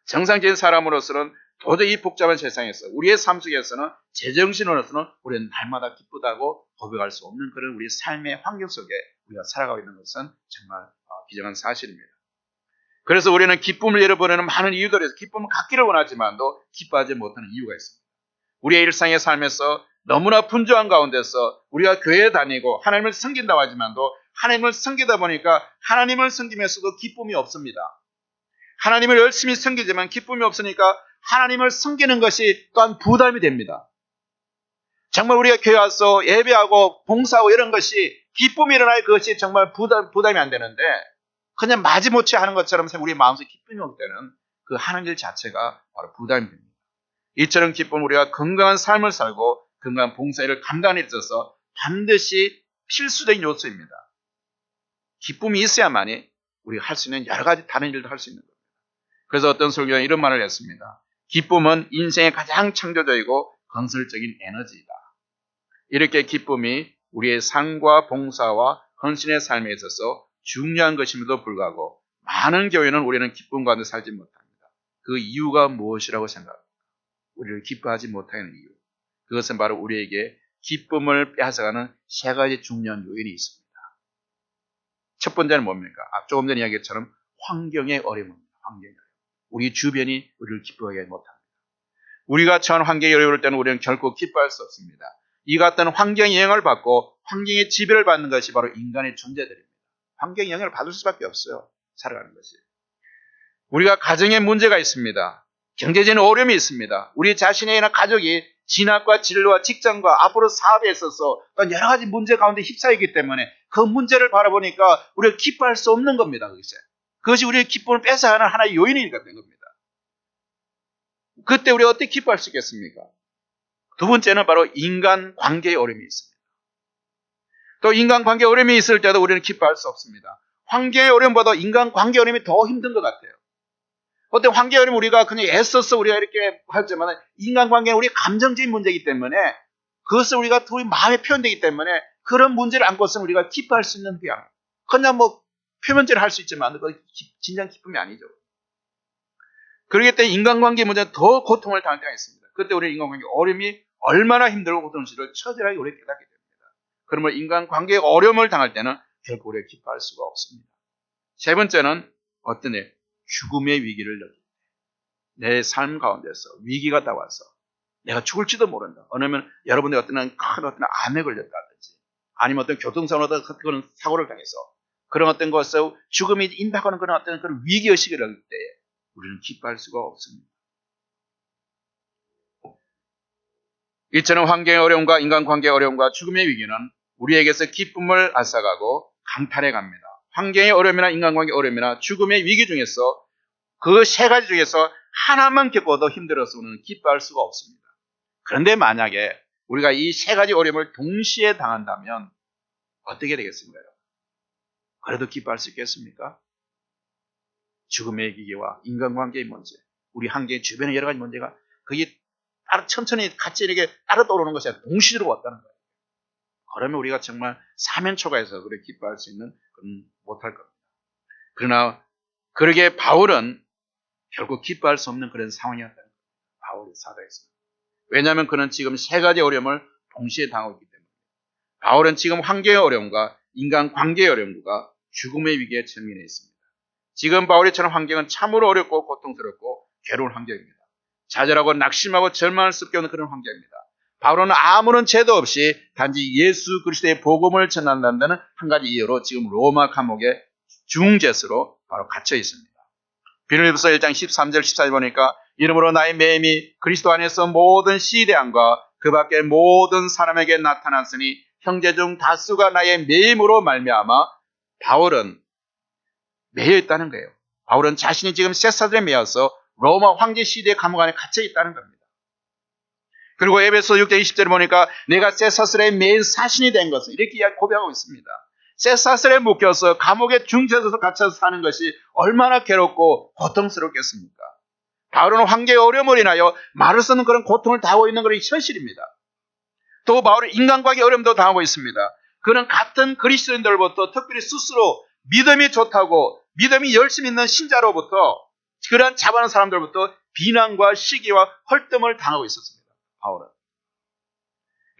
정상적인 사람으로서는 도저히 이 복잡한 세상에서 우리의 삶 속에서는 제정신으로서는 우리는 날마다 기쁘다고 고백할 수 없는 그런 우리 삶의 환경 속에 우리가 살아가고 있는 것은 정말 비정한 사실입니다. 그래서 우리는 기쁨을 잃어버리는 많은 이유들에서 기쁨을 갖기를 원하지만도 기뻐하지 못하는 이유가 있습니다. 우리의 일상의 삶에서 너무나 분주한 가운데서 우리가 교회에 다니고 하나님을 섬긴다고 하지만도 하나님을 섬기다 보니까 하나님을 섬기면서도 기쁨이 없습니다. 하나님을 열심히 섬기지만 기쁨이 없으니까 하나님을 섬기는 것이 또한 부담이 됩니다. 정말 우리가 교회 와서 예배하고 봉사하고 이런 것이 기쁨이 일어나야 그것이 정말 부담이 안 되는데 그냥 마지못해 하는 것처럼 우리 마음속에 기쁨이 없을 때는 그 하는 일 자체가 바로 부담이 됩니다. 이처럼 기쁨은 우리가 건강한 삶을 살고 건강한 봉사일을 감당에 있어서 반드시 필수적인 요소입니다. 기쁨이 있어야만이 우리가 할 수 있는 여러 가지 다른 일도 할 수 있는 겁니다. 그래서 어떤 설교는 이런 말을 했습니다. 기쁨은 인생의 가장 창조적이고 건설적인 에너지이다. 이렇게 기쁨이 우리의 삶과 봉사와 헌신의 삶에 있어서 중요한 것임에도 불구하고 많은 교회는 우리는 기쁨 가운데 살지 못합니다. 그 이유가 무엇이라고 생각합니까? 우리를 기뻐하지 못하는 이유. 그것은 바로 우리에게 기쁨을 뺏어가는 세 가지 중요한 요인이 있습니다. 첫 번째는 뭡니까? 조금 전에 이야기했처럼 환경의 어려움입니다. 환경의 어려움. 우리 주변이 우리를 기뻐하게 못합니다. 우리가 처한 환경이 어려울 때는 우리는 결코 기뻐할 수 없습니다. 이 같은 환경 영향을 받고 환경의 지배를 받는 것이 바로 인간의 존재들입니다. 환경 영향을 받을 수밖에 없어요. 살아가는 것이. 우리가 가정에 문제가 있습니다. 경제적인 어려움이 있습니다. 우리 자신이나 가족이 진학과 진로와 직장과 앞으로 사업에 있어서 여러 가지 문제 가운데 휩싸이기 때문에 그 문제를 바라보니까 우리가 기뻐할 수 없는 겁니다. 그것이 우리의 기쁨을 뺏어가는 하나의 요인이 된 겁니다. 그때 우리가 어떻게 기뻐할 수 있겠습니까? 두 번째는 바로 인간관계의 어려움이 있습니다. 또 인간관계의 어려움이 있을 때도 우리는 기뻐할 수 없습니다. 환경의 어려움보다 인간관계의 어려움이 더 힘든 것 같아요. 어떤 환경의 어려움 우리가 그냥 애써서 우리가 이렇게 하지만 인간관계는 우리 감정적인 문제이기 때문에 그것을 우리가 우리 마음에 표현되기 때문에 그런 문제를 안고서는 우리가 기뻐할 수 있는 게 아니에요. 그냥 표면적으로 할 수 있지만 그건 진정 기쁨이 아니죠. 그렇기 때문에 인간관계 문제는 더 고통을 당할 때가 있습니다. 그때 우리 인간관계 어려움이 얼마나 힘들고 고통스러운지를 처절하게 우리가 깨닫게 됩니다. 그러면 인간관계의 어려움을 당할 때는 결국 우리가 기뻐할 수가 없습니다. 세 번째는 어떤 죽음의 위기를 느낄 때 내 삶 가운데서 위기가 다가와서 내가 죽을지도 모른다. 왜냐하면 여러분의 어떤 암에 걸렸다든지 아니면 어떤 교통사고로 그런 사고를 당해서 그런 어떤 것에 죽음이 임박하는 그런 어떤 그런 위기의식을 할 때 우리는 기뻐할 수가 없습니다. 이처럼 환경의 어려움과 인간관계의 어려움과 죽음의 위기는 우리에게서 기쁨을 앗아가고 강탈해 갑니다. 환경의 어려움이나 인간관계의 어려움이나 죽음의 위기 중에서 그 세 가지 중에서 하나만 겪어도 힘들어서 우리는 기뻐할 수가 없습니다. 그런데 만약에 우리가 이 세 가지 어려움을 동시에 당한다면 어떻게 되겠습니까? 그래도 기뻐할 수 있겠습니까? 죽음의 위기와 인간관계의 문제, 우리 환경 주변의 여러 가지 문제가 그게 천천히 같이 이렇게 따라 떠오르는 것이 아니라 동시로 왔다는 거예요. 그러면 우리가 정말 사면초가에서 그렇게 기뻐할 수 있는 그건 못할 겁니다. 그러나 그러게 바울은 결국 기뻐할 수 없는 그런 상황이었다는 거예요. 바울의 사도였습니다. 왜냐하면 그는 지금 세 가지 어려움을 동시에 당하고 있기 때문에 바울은 지금 환경의 어려움과 인간관계의 어려움과 죽음의 위기에直面해 있습니다. 지금 바울이처럼 환경은 참으로 어렵고 고통스럽고 괴로운 환경입니다. 좌절하고 낙심하고 절망을 습게 오는 그런 환경입니다. 바울은 아무런 죄도 없이 단지 예수 그리스도의 복음을 전한다는 한 가지 이유로 지금 로마 감옥에 중죄수로 바로 갇혀 있습니다. 빌립보서 1장 13절 14절 보니까 이러므로 나의 매임이 그리스도 안에서 모든 시대함과 그 밖의 모든 사람에게 나타났으니 형제 중 다수가 나의 매임으로 말미암아 바울은 매여 있다는 거예요. 바울은 자신이 지금 세사들에 매여서 로마 황제 시대의 감옥 안에 갇혀 있다는 겁니다. 그리고 에베소 6장 20절에 보니까 내가 세사슬에 매인 사신이 된 것을 이렇게 고백하고 있습니다. 세사슬에 묶여서 감옥에 중죄에서 갇혀서 사는 것이 얼마나 괴롭고 고통스럽겠습니까? 바울은 환경의 어려움을 인하여 말을 쓰는 그런 고통을 당하고 있는 그런 현실입니다. 또 바울은 인간관계 어려움도 당하고 있습니다. 그는 같은 그리스도인들로부터 특별히 스스로 믿음이 좋다고 믿음이 열심히 있는 신자로부터 그런 잡아놓은 사람들부터 비난과 시기와 헐뜸을 당하고 있었습니다. 바울은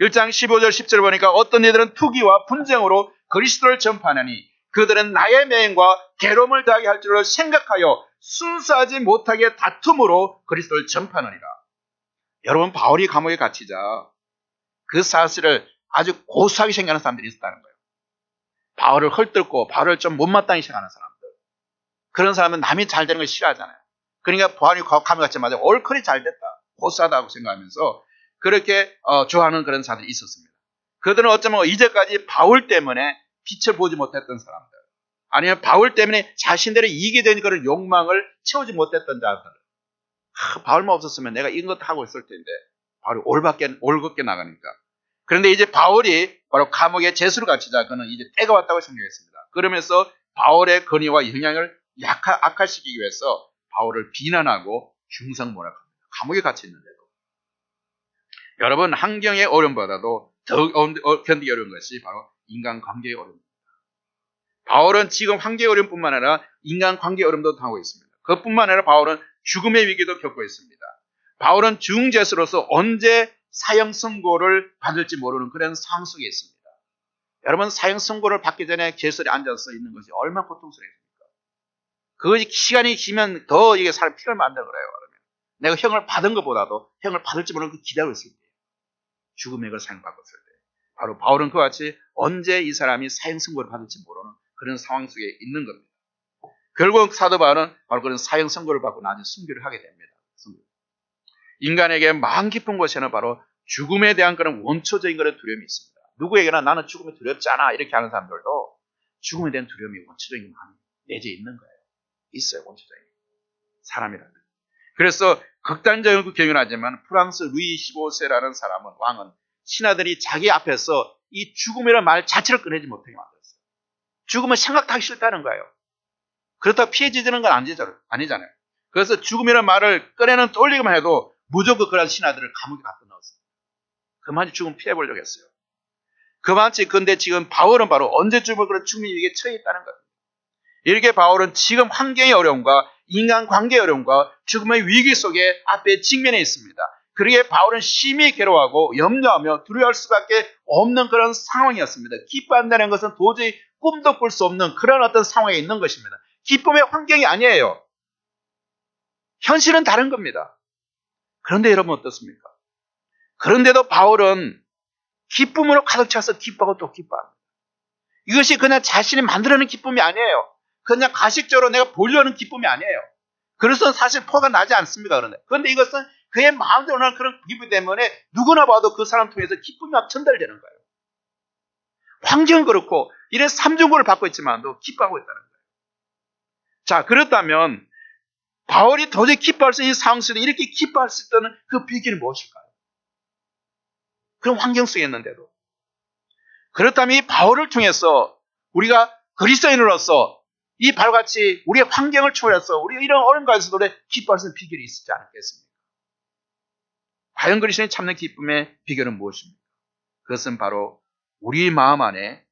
1장 15절 10절 보니까 어떤 이들은 투기와 분쟁으로 그리스도를 전파하니 그들은 나의 매임과 괴로움을 당하게 할 줄을 생각하여 순수하지 못하게 다툼으로 그리스도를 전파하느니라. 여러분 바울이 감옥에 갇히자 그 사실을 아주 고수하게 생각하는 사람들이 있었다는 거예요. 바울을 헐뜯고 바울을 좀 못마땅히 생각하는 사람들. 그런 사람은 남이 잘 되는 걸 싫어하잖아요. 그러니까 바울이 감옥에 갇히자마자 옳거니 잘 됐다. 고수하다고 생각하면서 그렇게 좋아하는 그런 사람들이 있었습니다. 그들은 어쩌면 이제까지 바울 때문에 빛을 보지 못했던 사람들, 아니면 바울 때문에 자신들의 이익이 되는 그런 욕망을 채우지 못했던 자들. 바울만 없었으면 내가 이런 것도 하고 있을 텐데 바울이 올곧게 나가니까. 그런데 이제 바울이 바로 감옥에 죄수로 갇히자 그는 이제 때가 왔다고 생각했습니다. 그러면서 바울의 권위와 영향을 악화시키기 위해서 바울을 비난하고 중상모략합니다. 감옥에 갇혀 있는데도. 여러분 환경의 어려움보다도 더 견디기 어려운 것이 바로 인간관계의 어려움입니다. 바울은 지금 환경의 어려움뿐만 아니라 인간관계의 어려움도 당하고 있습니다. 그뿐만 아니라 바울은 죽음의 위기도 겪고 있습니다. 바울은 중죄수로서 언제 사형 선고를 받을지 모르는 그런 상황 속에 있습니다. 여러분 사형 선고를 받기 전에 죄수에 앉아서 있는 것이 얼마나 고통스럽습니까? 그 시간이 기면 더 이게 사람 피를 만들어 그래요. 그러면 내가 형을 받은 것보다도 형을 받을지 모르는 그 기다리고 있을 때 죽음의 걸 사형받았을 때 바로 바울은 그와 같이 언제 이 사람이 사형 선고를 받을지 모르는 그런 상황 속에 있는 겁니다. 결국 사도 바울은 바로 그런 사형 선고를 받고 나중에 순교를 하게 됩니다. 인간에게 마음 깊은 곳에는 바로 죽음에 대한 그런 원초적인 그런 두려움이 있습니다. 누구에게나 나는 죽음이 두렵지 않아 이렇게 하는 사람들도 죽음에 대한 두려움이 원초적인 마음이 내재해 있는 거예요. 있어요, 원초적인 사람이라면. 그래서 극단적인 경우는 하지만 프랑스 루이 15세라는 사람은 왕은 신하들이 자기 앞에서 이 죽음이라는 말 자체를 꺼내지 못하게 만들었어요. 죽음은 생각도 하기 싫다는 거예요. 그렇다고 피해지는 건 아니잖아요. 그래서 죽음이라는 말을 꺼내는 떠올리기만 해도 무조건 그런 신하들을 감옥에 갖다 넣었어요. 그만치 죽음 피해보려고 했어요. 그만치 근데 지금 바울은 바로 언제 죽을 그런 죽음의 위기에 처해 있다는 거예요. 이렇게 바울은 지금 환경의 어려움과 인간관계의 어려움과 죽음의 위기 속에 앞에 직면해 있습니다. 그러기에 바울은 심히 괴로워하고 염려하며 두려워할 수밖에 없는 그런 상황이었습니다. 기뻐한다는 것은 도저히 꿈도 꿀 수 없는 그런 어떤 상황에 있는 것입니다. 기쁨의 환경이 아니에요. 현실은 다른 겁니다. 그런데 여러분 어떻습니까? 그런데도 바울은 기쁨으로 가득 차서 기뻐하고 또 기뻐합니다. 이것이 그냥 자신이 만들어낸 기쁨이 아니에요. 그냥 가식적으로 내가 보려는 기쁨이 아니에요. 그래서 사실 포가 나지 않습니다. 그런데 이것은 그의 마음대로 하는 그런 기쁨 때문에 누구나 봐도 그 사람 통해서 기쁨이 막 전달되는 거예요. 환경은 그렇고 이런 삼중고를 받고 있지만도 기뻐하고 있다는 거예요. 자, 그렇다면 바울이 도저히 기뻐할 수 있는 상황 속에 이렇게 기뻐할 수 있다는 그 비결이 무엇일까요? 그런 환경 속에 있는데도. 그렇다면 이 바울을 통해서 우리가 그리스도인으로서 이 바울같이 우리의 환경을 초월해서 우리 이런 어려움 가운데서도 기뻐할 수 있는 비결이 있지 않겠습니까? 과연 그리스도인이 참는 기쁨의 비결은 무엇입니까? 그것은 바로 우리 마음 안에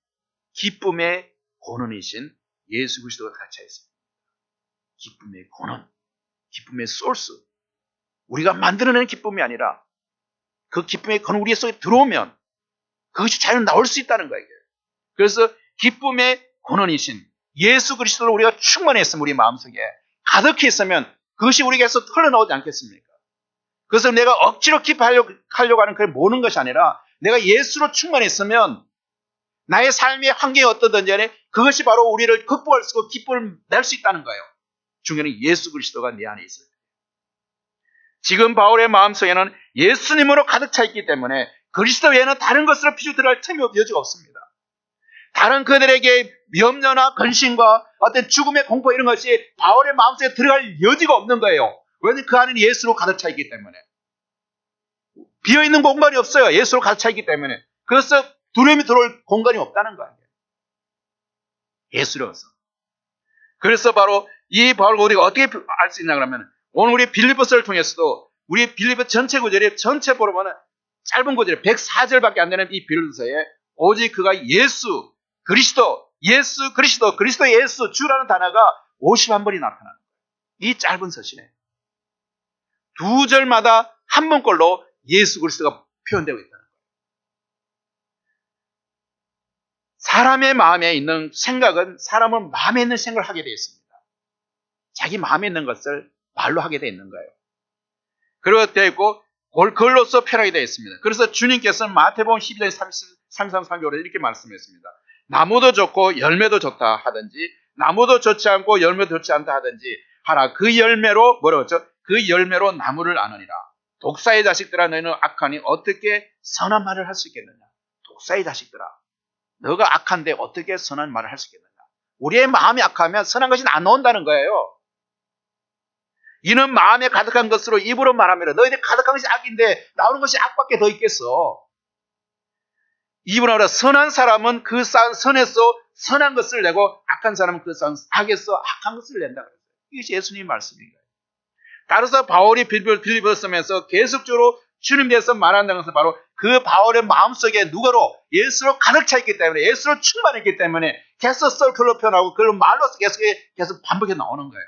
기쁨의 근원이신 예수 그리스도가 갇혀 있습니다. 기쁨의 근원, 기쁨의 소스. 우리가 만들어내는 기쁨이 아니라 그 기쁨의 근원 우리 속에 들어오면 그것이 자연 나올 수 있다는 거예요. 그래서 기쁨의 근원이신 예수 그리스도로 우리가 충만했으면 우리 마음속에 가득히 있으면 그것이 우리에게서 흘러나오지 않겠습니까? 그래서 내가 억지로 기뻐하려고 하는 그걸 모는 것이 아니라 내가 예수로 충만했으면 나의 삶의 환경이 어떠든지 간에 그것이 바로 우리를 극복할 수 있고 기쁨을 낼 수 있다는 거예요. 중요한 예수 그리스도가 내 안에 있어요. 지금 바울의 마음속에는 예수님으로 가득 차 있기 때문에 그리스도 외에는 다른 것으로 피주 들어갈 틈이 여지가 없습니다. 다른 그들에게 염려나 근심과 어떤 죽음의 공포 이런 것이 바울의 마음속에 들어갈 여지가 없는 거예요. 왜냐하면 그 안에는 예수로 가득 차 있기 때문에. 비어있는 공간이 없어요. 예수로 가득 차 있기 때문에. 그래서 두려움이 들어올 공간이 없다는 거예요. 예수로서. 그래서 바로 이 바울과 우리가 어떻게 알 수 있냐 그러면 오늘 우리 빌립보서를 통해서도 우리 빌립보 전체 구절이 전체 보면 짧은 구절이 104절밖에 안 되는 이 빌립보서에 오직 그가 예수, 그리스도, 예수, 그리스도, 그리스도 예수, 주라는 단어가 51번이 나타나는 거예요. 이 짧은 서신에. 두 절마다 한 번꼴로 예수 그리스도가 표현되고 있다는 거예요. 사람의 마음에 있는 생각은 사람은 마음에 있는 생각을 하게 되어 있습니다. 자기 마음에 있는 것을 말로 하게 되어 있는 거예요. 그리고 되어 있고 그걸로써 표현하게 되어 있습니다. 그래서 주님께서는 마태복음 12장 33-34절에 이렇게 말씀했습니다. 나무도 좋고 열매도 좋다 하든지 나무도 좋지 않고 열매도 좋지 않다 하든지 하라. 그 열매로 뭐라고 했죠? 그 열매로 나무를 아느니라. 독사의 자식들아 너희는 악하니 어떻게 선한 말을 할 수 있겠느냐. 독사의 자식들아 너가 악한데 어떻게 선한 말을 할 수 있겠느냐. 우리의 마음이 악하면 선한 것이 안 나온다는 거예요. 이는 마음에 가득한 것으로 입으로 말하면 너희들 가득한 것이 악인데 나오는 것이 악밖에 더 있겠어. 입으로 말하면 선한 사람은 그 선에서 선한 것을 내고 악한 사람은 그 악에서 악한 것을 낸다. 이것이 예수님의 말씀입니다. 따라서 바울이 빌립보서 쓰면서 계속적으로 주님 대해서 말한다는 것은 바로 그 바울의 마음속에 누구로 예수로 가득 차 있기 때문에 예수로 충만했기 때문에 계속 썰클로 표현하고 그걸 말로서 계속 반복해 나오는 거예요.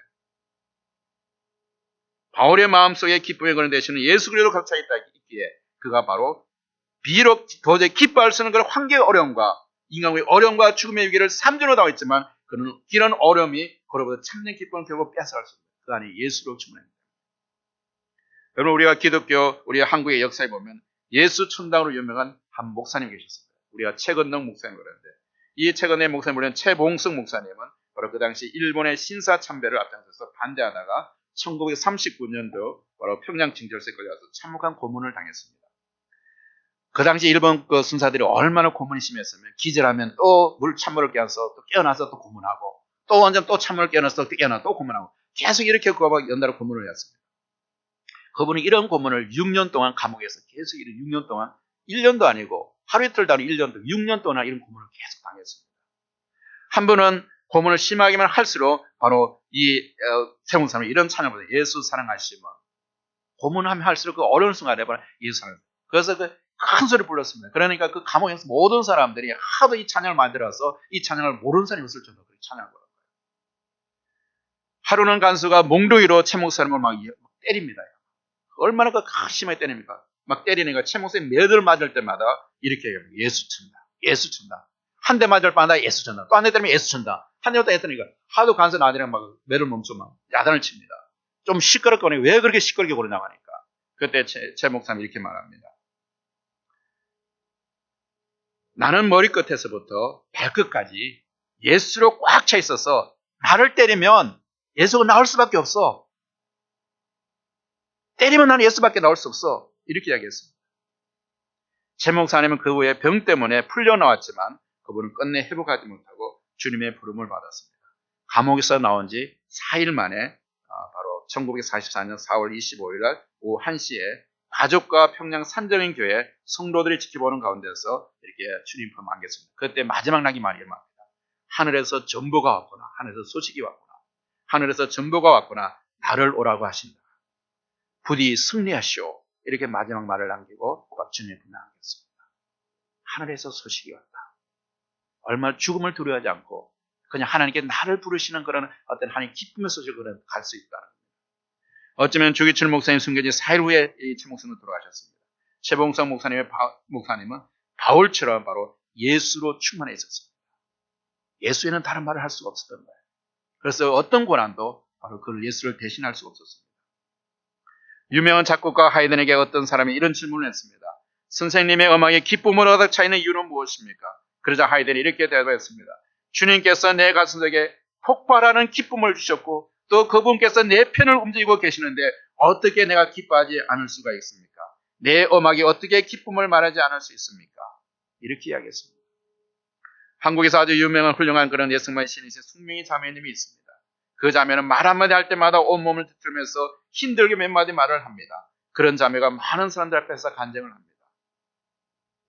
바울의 마음속에 기쁨의 근원 되시는 예수 그리스도로 가득 차 있기에 그가 바로 비록 도저히 기뻐할 수 있는 그런 환경의 어려움과 인간의 어려움과 죽음의 위기를 3주로 당했지만 그는 이런 어려움이 그로부터 참된 기쁨을 결국 뺏어갈 수 있습니다. 그 안에 예수로 충만합니다. 여러분 우리가 기독교 우리 한국의 역사에 보면 예수 천당으로 유명한 한 목사님 계셨습니다. 우리가 최건능 목사님 그러는데 이 최건능 목사님 물론 최봉승 목사님은 바로 그 당시 일본의 신사 참배를 앞장서서 반대하다가 1939년도 바로 평양 징절소에 걸려서 참혹한 고문을 당했습니다. 그 당시 일본 그 순사들이 얼마나 고문이 심했으면 기절하면 또 찬물을 깨어서 또 깨어나서 또 고문하고 또 완전 또 찬물을 깨어나서 또 깨어나서 또 고문하고 계속 이렇게 그거 연달아 고문을 했습니다. 그분이 이런 고문을 6년 동안 감옥에서 계속 6년 동안 1년도 아니고 하루 이틀도 아니고 1년 동안 6년 동안 이런 고문을 계속 당했습니다. 한 분은 고문을 심하게만 할수록 바로 이 세운 사람이 이런 찬양을 예수 사랑하시면 고문하면 할수록 그 어려운 순간에 바로 예수 사랑. 그래서 그 큰 소리 불렀습니다. 그러니까 그 감옥에서 모든 사람들이 하도 이 찬양을 만들어서 이 찬양을 모르는 사람이 없을 정도로 그렇게 찬양을 거예요. 하루는 간수가 몽둥이로 최 목사님을 막 때립니다. 얼마나 그 심하게 때립니까? 막 때리니까 최 목사님 매들 맞을 때마다 이렇게 해요. 예수 친다. 예수 친다. 한 대 맞을 때마다 예수 친다. 또 한 대 때리면 예수 친다. 한 대부터 했더니까 하도 간수 나들이랑 막 매를 멈춰 막 야단을 칩니다. 좀 시끄럽거니 왜 그렇게 시끄럽게 그러냐고 하니까 그때 최 목사님이 이렇게 말합니다. 나는 머리끝에서부터 발끝까지 예수로 꽉 차 있어서 나를 때리면 예수가 나올 수밖에 없어. 때리면 나는 예수밖에 나올 수 없어. 이렇게 이야기했습니다. 최 목사님은 그 후에 병 때문에 풀려나왔지만 그분은 끝내 회복하지 못하고 주님의 부름을 받았습니다. 감옥에서 나온 지 4일 만에 바로 1944년 4월 25일 날 오후 1시에 가족과 평양 산정인 교회 성도들이 지켜보는 가운데서 이렇게 주님 품에 안겼습니다. 그때 마지막 낙이 많이 일어납니다. 하늘에서 전보가 왔구나. 하늘에서 소식이 왔구나. 하늘에서 전보가 왔구나. 나를 오라고 하신다. 부디 승리하시오. 이렇게 마지막 말을 남기고 주님의 품에 안겼습니다. 하늘에서 소식이 왔다. 얼마나 죽음을 두려워하지 않고 그냥 하나님께 나를 부르시는 그런 어떤 하나님 기쁨의 소식을 갈 수 있다는 겁니다. 어쩌면 주기철 목사님 숨겨진 4일 후에 이 최 목사님은 돌아가셨습니다. 최봉성 목사님은 바울처럼 바로 예수로 충만해 있었습니다. 예수에는 다른 말을 할 수가 없었던 거예요. 그래서 어떤 고난도 바로 그 예수를 대신할 수가 없었습니다. 유명한 작곡가 하이든에게 어떤 사람이 이런 질문을 했습니다. 선생님의 음악에 기쁨으로 가득 차 있는 이유는 무엇입니까? 그러자 하이든이 이렇게 대답했습니다. 주님께서 내 가슴속에 폭발하는 기쁨을 주셨고 또 그분께서 내 편을 움직이고 계시는데 어떻게 내가 기뻐하지 않을 수가 있습니까? 내 음악이 어떻게 기쁨을 말하지 않을 수 있습니까? 이렇게 이야기했습니다. 한국에서 아주 유명한 훌륭한 그런 예승만 신이신 숙명이 자매님이 있습니다. 그 자매는 말 한마디 할 때마다 온몸을 뒤틀면서 힘들게 몇 마디 말을 합니다. 그런 자매가 많은 사람들 앞에서 간증을 합니다.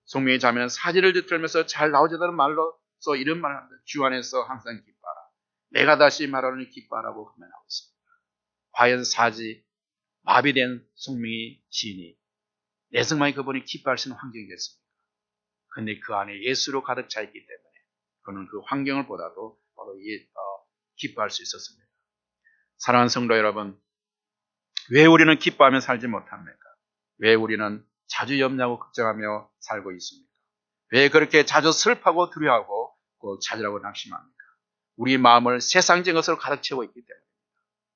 숙명이 자매는 사지를 뒤틀면서 잘 나오지 않는 말로서 이런 말을 합니다. 주 안에서 항상 기뻐하라. 내가 다시 말하노니 기뻐하라고 고면하고 있습니다. 과연 사지 마비된 숙명이 시인이 내승만이 그분이 기뻐할 수 있는 환경이겠습니까? 근데 그 안에 예수로 가득 차 있기 때문에 그는 그 환경을 보다도 바로 기뻐할 수 있었습니다. 사랑하는 성도 여러분, 왜 우리는 기뻐하며 살지 못합니까? 왜 우리는 자주 염려하고 걱정하며 살고 있습니까? 왜 그렇게 자주 슬퍼하고 두려워하고 찾으라고 낙심합니까? 우리 마음을 세상적인 것으로 가득 채워 있기 때문에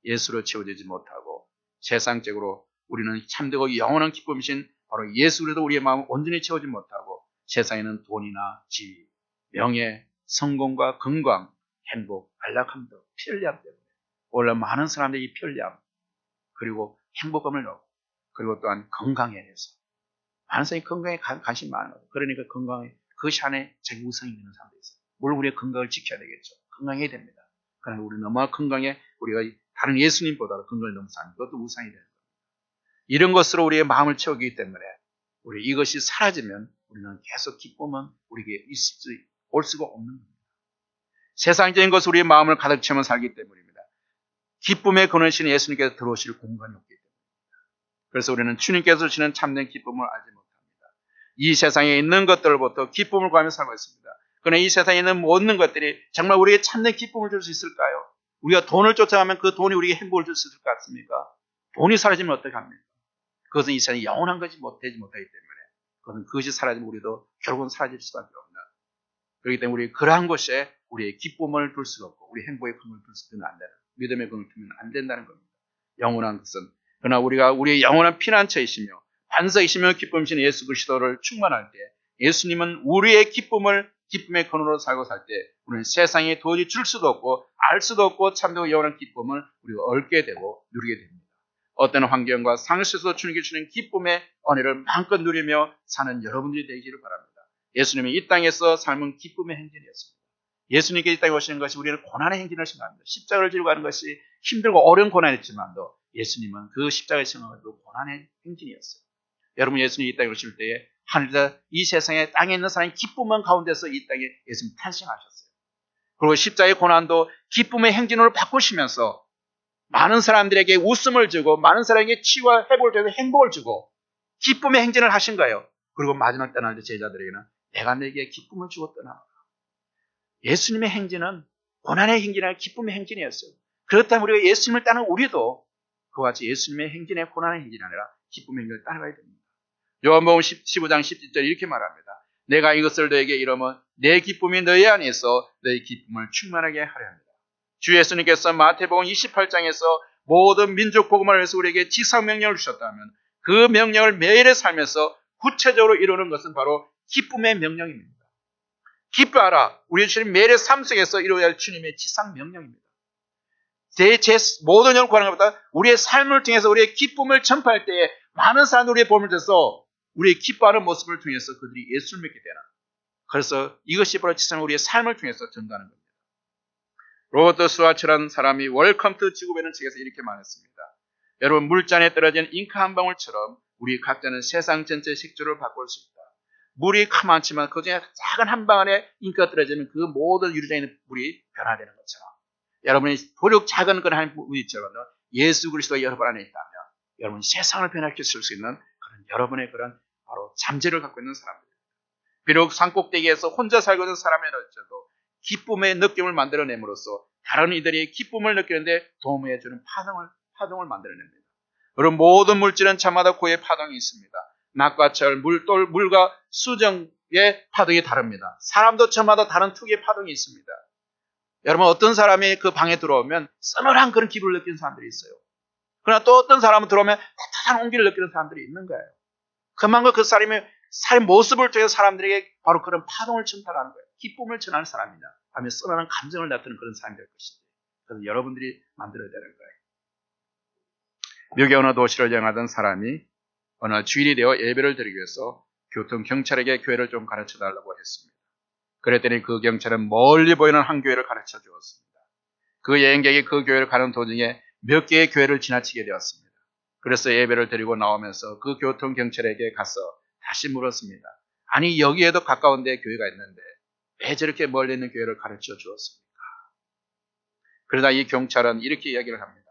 예수로 채워지지 못하고 세상적으로 우리는 참되고 영원한 기쁨이신 바로 예수로도 우리의 마음을 온전히 채우지 못하고 세상에는 돈이나 지위, 명예, 성공과 건강, 행복, 안락함 등 편리함 때문에 원래 많은 사람들이 이 편리함 그리고 행복감을 얻고 그리고 또한 건강에 대해서 많은 사람이 건강에 관심이 많은 거예요. 그러니까 건강에 그것이 안에 자기 우상이 있는 사람들이 있어요. 물론 우리의 건강을 지켜야 되겠죠. 건강해야 됩니다. 그러나 우리는 너무 건강에 우리가 다른 예수님보다 건강이 너무 산 그것도 우상이 되는 거예요. 이런 것으로 우리의 마음을 채우기 때문에 우리 이것이 사라지면 우리는 계속 기쁨은 우리에게 올 수가 없는 겁니다. 세상적인 것으로 우리의 마음을 가득 채우며 살기 때문입니다. 기쁨의 근원이신 예수님께서 들어오실 공간이 없기 때문입니다. 그래서 우리는 주님께서 주시는 참된 기쁨을 알지 못합니다. 이 세상에 있는 것들로부터 기쁨을 구하며 살고 있습니다. 그러나 이 세상에 있는 모든 것들이 정말 우리에게 참된 기쁨을 줄 수 있을까요? 우리가 돈을 쫓아가면 그 돈이 우리에게 행복을 줄 수 있을 것 같습니까? 돈이 사라지면 어떻게 합니까? 그것은 이 세상에 영원한 것이 되지 못하기 때문에 그것이 사라지면 우리도 결국은 사라질 수밖에 없다. 그렇기 때문에 우리 그러한 것에 우리의 기쁨을 둘 수가 없고 우리 행복의 근을 둘 수는 안 되는 믿음의 근을 두면 안 된다는 겁니다. 영원한 것은 그러나 우리가 우리의 영원한 피난처이시며 반석이시며 기쁨이신 예수 그리스도를 충만할 때 예수님은 우리의 기쁨의 근원으로 살고 살 때 우리는 세상에 도저히 줄 수도 없고 알 수도 없고 참되고 영원한 기쁨을 우리가 얻게 되고 누리게 됩니다. 어떤 환경과 상실에서 주님께 주는 기쁨의 은혜를 마음껏 누리며 사는 여러분들이 되기를 바랍니다. 예수님이 이 땅에서 삶은 기쁨의 행진이었습니다. 예수님께 이 땅에 오시는 것이 우리는 고난의 행진을 하신 겁니다. 십자가를 지고 가는 것이 힘들고 어려운 고난이었지만도 예수님은 그 십자가의 생활은 그 고난의 행진이었어요. 여러분 예수님이 이 땅에 오실 때에 하늘에서 이 세상에 땅에 있는 사람이 기쁨만 가운데서 이 땅에 예수님 탄생하셨어요. 그리고 십자가의 고난도 기쁨의 행진으로 바꾸시면서 많은 사람들에게 웃음을 주고 많은 사람에게 치유와 회복을 주고 행복을 주고 기쁨의 행진을 하신 거예요. 그리고 마지막 떠날 때 제자들에게는 내가 내게 기쁨을 주고 떠나라. 예수님의 행진은 고난의 행진이 아니라 기쁨의 행진이었어요. 그렇다면 우리가 예수님을 따르는 우리도 그와 같이 예수님의 행진의 고난의 행진이 아니라 기쁨의 행진을 따라가야 됩니다. 요한복음 15장 17절 이렇게 말합니다. 내가 이것을 너에게 이르면 내 기쁨이 너희 안에 있어 너희 기쁨을 충만하게 하려 합니다. 주 예수님께서 마태복음 28장에서 모든 민족 복음을 위해서 우리에게 지상명령을 주셨다면 그 명령을 매일의 삶에서 구체적으로 이루는 것은 바로 기쁨의 명령입니다. 기뻐하라. 우리 주님 매일의 삶 속에서 이루어야 할 주님의 지상 명령입니다. 제 모든 영을 구하는 것보다 우리의 삶을 통해서 우리의 기쁨을 전파할 때에 많은 사람들이 우리의 보험을 통해서 우리의 기뻐하는 모습을 통해서 그들이 예수를 믿게 되는, 그래서 이것이 바로 지상 우리의 삶을 통해서 전가하는 겁니다. 로버트 스와츠라는 사람이 웰컴 투 지구배는 책에서 이렇게 말했습니다. 여러분, 물잔에 떨어진 잉크 한 방울처럼 우리 각자는 세상 전체 식조를 바꿀 수 있다. 물이 많지만 그 중에 작은 한 방울에 잉크가 떨어지면 그 모든 유리장에 있는 물이 변화되는 것처럼, 여러분이 보력 작은 그런 한 물이처럼 예수 그리스도가 여러분 안에 있다면 여러분이 세상을 변화시킬 수 있는 그런 여러분의 그런 바로 잠재를 갖고 있는 사람들입니다. 비록 산꼭대기에서 혼자 살고 있는 사람이라도 기쁨의 느낌을 만들어냄으로써 다른 이들이 기쁨을 느끼는데 도움을 주는 파동을 만들어냅니다. 여러분, 모든 물질은 저마다 고유의 파동이 있습니다. 낙과 철, 물과 수정의 파동이 다릅니다. 사람도 저마다 다른 특유의 파동이 있습니다. 여러분, 어떤 사람이 그 방에 들어오면 서늘한 그런 기분을 느끼는 사람들이 있어요. 그러나 또 어떤 사람은 들어오면 따뜻한 온기를 느끼는 사람들이 있는 거예요. 그만큼 그 사람의 삶 모습을 통해 사람들에게 바로 그런 파동을 전달하는 거예요. 기쁨을 전하는 사람이냐, 아니면 서늘한 감정을 나타내는 그런 사람이 될 것인지, 그래서 여러분들이 만들어야 되는 거예요. 미국의 어느 도시를 여행하던 사람이 어느 주일이 되어 예배를 드리기 위해서 교통경찰에게 교회를 좀 가르쳐 달라고 했습니다. 그랬더니 그 경찰은 멀리 보이는 한 교회를 가르쳐 주었습니다. 그 여행객이 그 교회를 가는 도중에 몇 개의 교회를 지나치게 되었습니다. 그래서 예배를 드리고 나오면서 그 교통경찰에게 가서 다시 물었습니다. 아니, 여기에도 가까운 데 교회가 있는데 왜 저렇게 멀리 있는 교회를 가르쳐 주었습니까? 그러다 이 경찰은 이렇게 이야기를 합니다.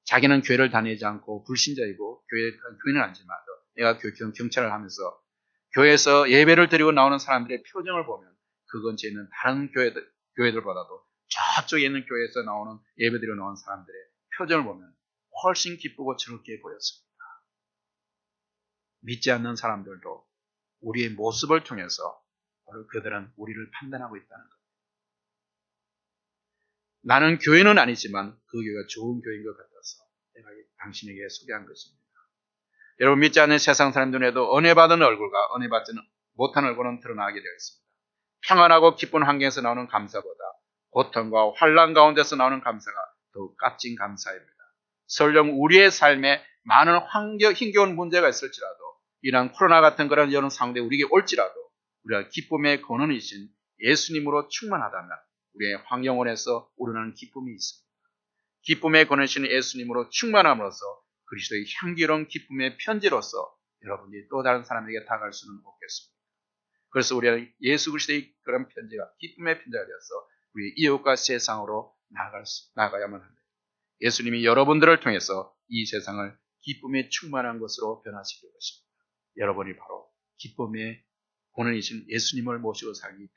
자기는 교회를 다니지 않고 불신자이고 교회는 아니지만 내가 경찰을 하면서 교회에서 예배를 드리고 나오는 사람들의 표정을 보면 그건 쟤는 다른 교회들보다도 저쪽에 있는 교회에서 나오는 예배 드리고 나오는 사람들의 표정을 보면 훨씬 기쁘고 즐겁게 보였습니다. 믿지 않는 사람들도 우리의 모습을 통해서 바로 그들은 우리를 판단하고 있다는 것. 나는 교회는 아니지만 그 교회가 좋은 교회인 것 같아서 내가 당신에게 소개한 것입니다. 여러분, 믿지 않는 세상 사람들 눈에도 은혜 받은 얼굴과 은혜 받지 못한 얼굴은 드러나게 되어 있습니다. 평안하고 기쁜 환경에서 나오는 감사보다 고통과 환난 가운데서 나오는 감사가 더욱 값진 감사입니다. 설령 우리의 삶에 많은 힘겨운 문제가 있을지라도, 이런 코로나 같은 그런 여러 상황에 우리에게 올지라도 우리가 기쁨의 근원이신 예수님으로 충만하다면 우리의 환경원에서 우러나는 기쁨이 있습니다. 기쁨의 근원이신 예수님으로 충만함으로써 그리스도의 향기로운 기쁨의 편지로서 여러분이 또 다른 사람에게 다가갈 수는 없겠습니다. 그래서 우리는 예수 그리스도의 그런 편지가 기쁨의 편지가 되어서 우리 이웃과 세상으로 나가야만 합니다. 예수님이 여러분들을 통해서 이 세상을 기쁨에 충만한 것으로 변화시킬 것입니다. 여러분이 바로 기쁨의 본원이신 예수님을 모시고 살기 때문에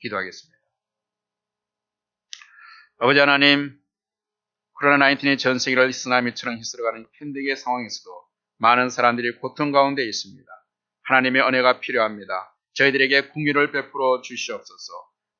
기도하겠습니다. 아버지 하나님, 코로나19이 전 세계를 쓰나미처럼 휩쓸어가는 현대의 상황에서도 많은 사람들이 고통 가운데 있습니다. 하나님의 은혜가 필요합니다. 저희들에게 긍휼을 베풀어 주시옵소서.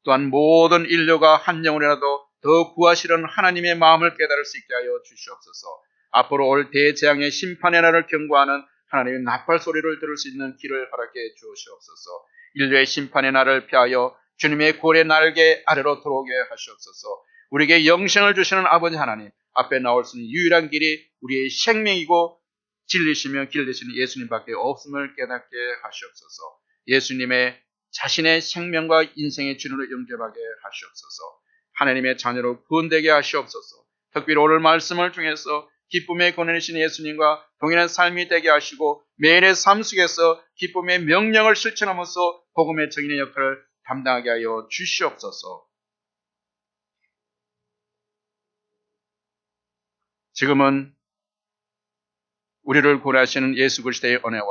또한 모든 인류가 한 영혼이라도 더 구하시는 하나님의 마음을 깨달을 수 있게 하여 주시옵소서. 앞으로 올 대재앙의 심판의 날을 경고하는 하나님의 나팔 소리를 들을 수 있는 길을 허락해 주시옵소서. 인류의 심판의 날을 피하여 주님의 고의 날개 아래로 들어오게 하시옵소서. 우리에게 영생을 주시는 아버지 하나님 앞에 나올 수 있는 유일한 길이 우리의 생명이고 진리시며 길 되시는 예수님밖에 없음을 깨닫게 하시옵소서. 예수님의 자신의 생명과 인생의 주인으로 영접하게 하시옵소서. 하나님의 자녀로 구원되게 하시옵소서. 특별히 오늘 말씀을 통해서 기쁨의 권위이신 예수님과 동일한 삶이 되게 하시고 매일의 삶 속에서 기쁨의 명령을 실천하면서 복음의 증인의 역할을 담당하게 하여 주시옵소서. 지금은 우리를 구원하시는 예수 그리스도의 은혜와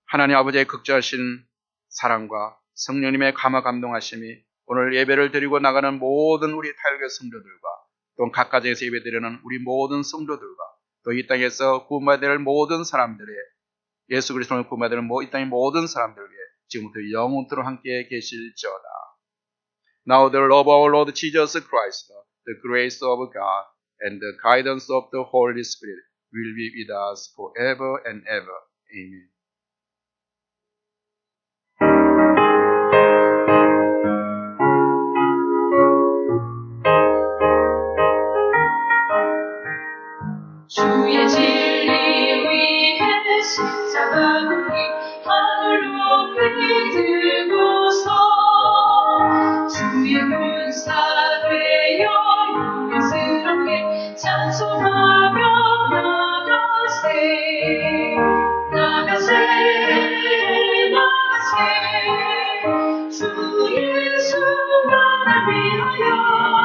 하나님 아버지의 극조하신 사랑과 성령님의 감화 감동하심이 오늘 예배를 드리고 나가는 모든 우리 타일교 성도들과 또 각 가정에서 예배드리는 우리 모든 성도들과 또 이 땅에서 구원받아야 될 모든 사람들의 예수 그리스도를 구원받아야 될 이 땅의 모든 사람들에게 지금부터 영원토록 함께 계실지어다. Now the love of our Lord Jesus Christ, the grace of God, and the guidance of the Holy Spirit will be with us forever and ever. Amen. 위하여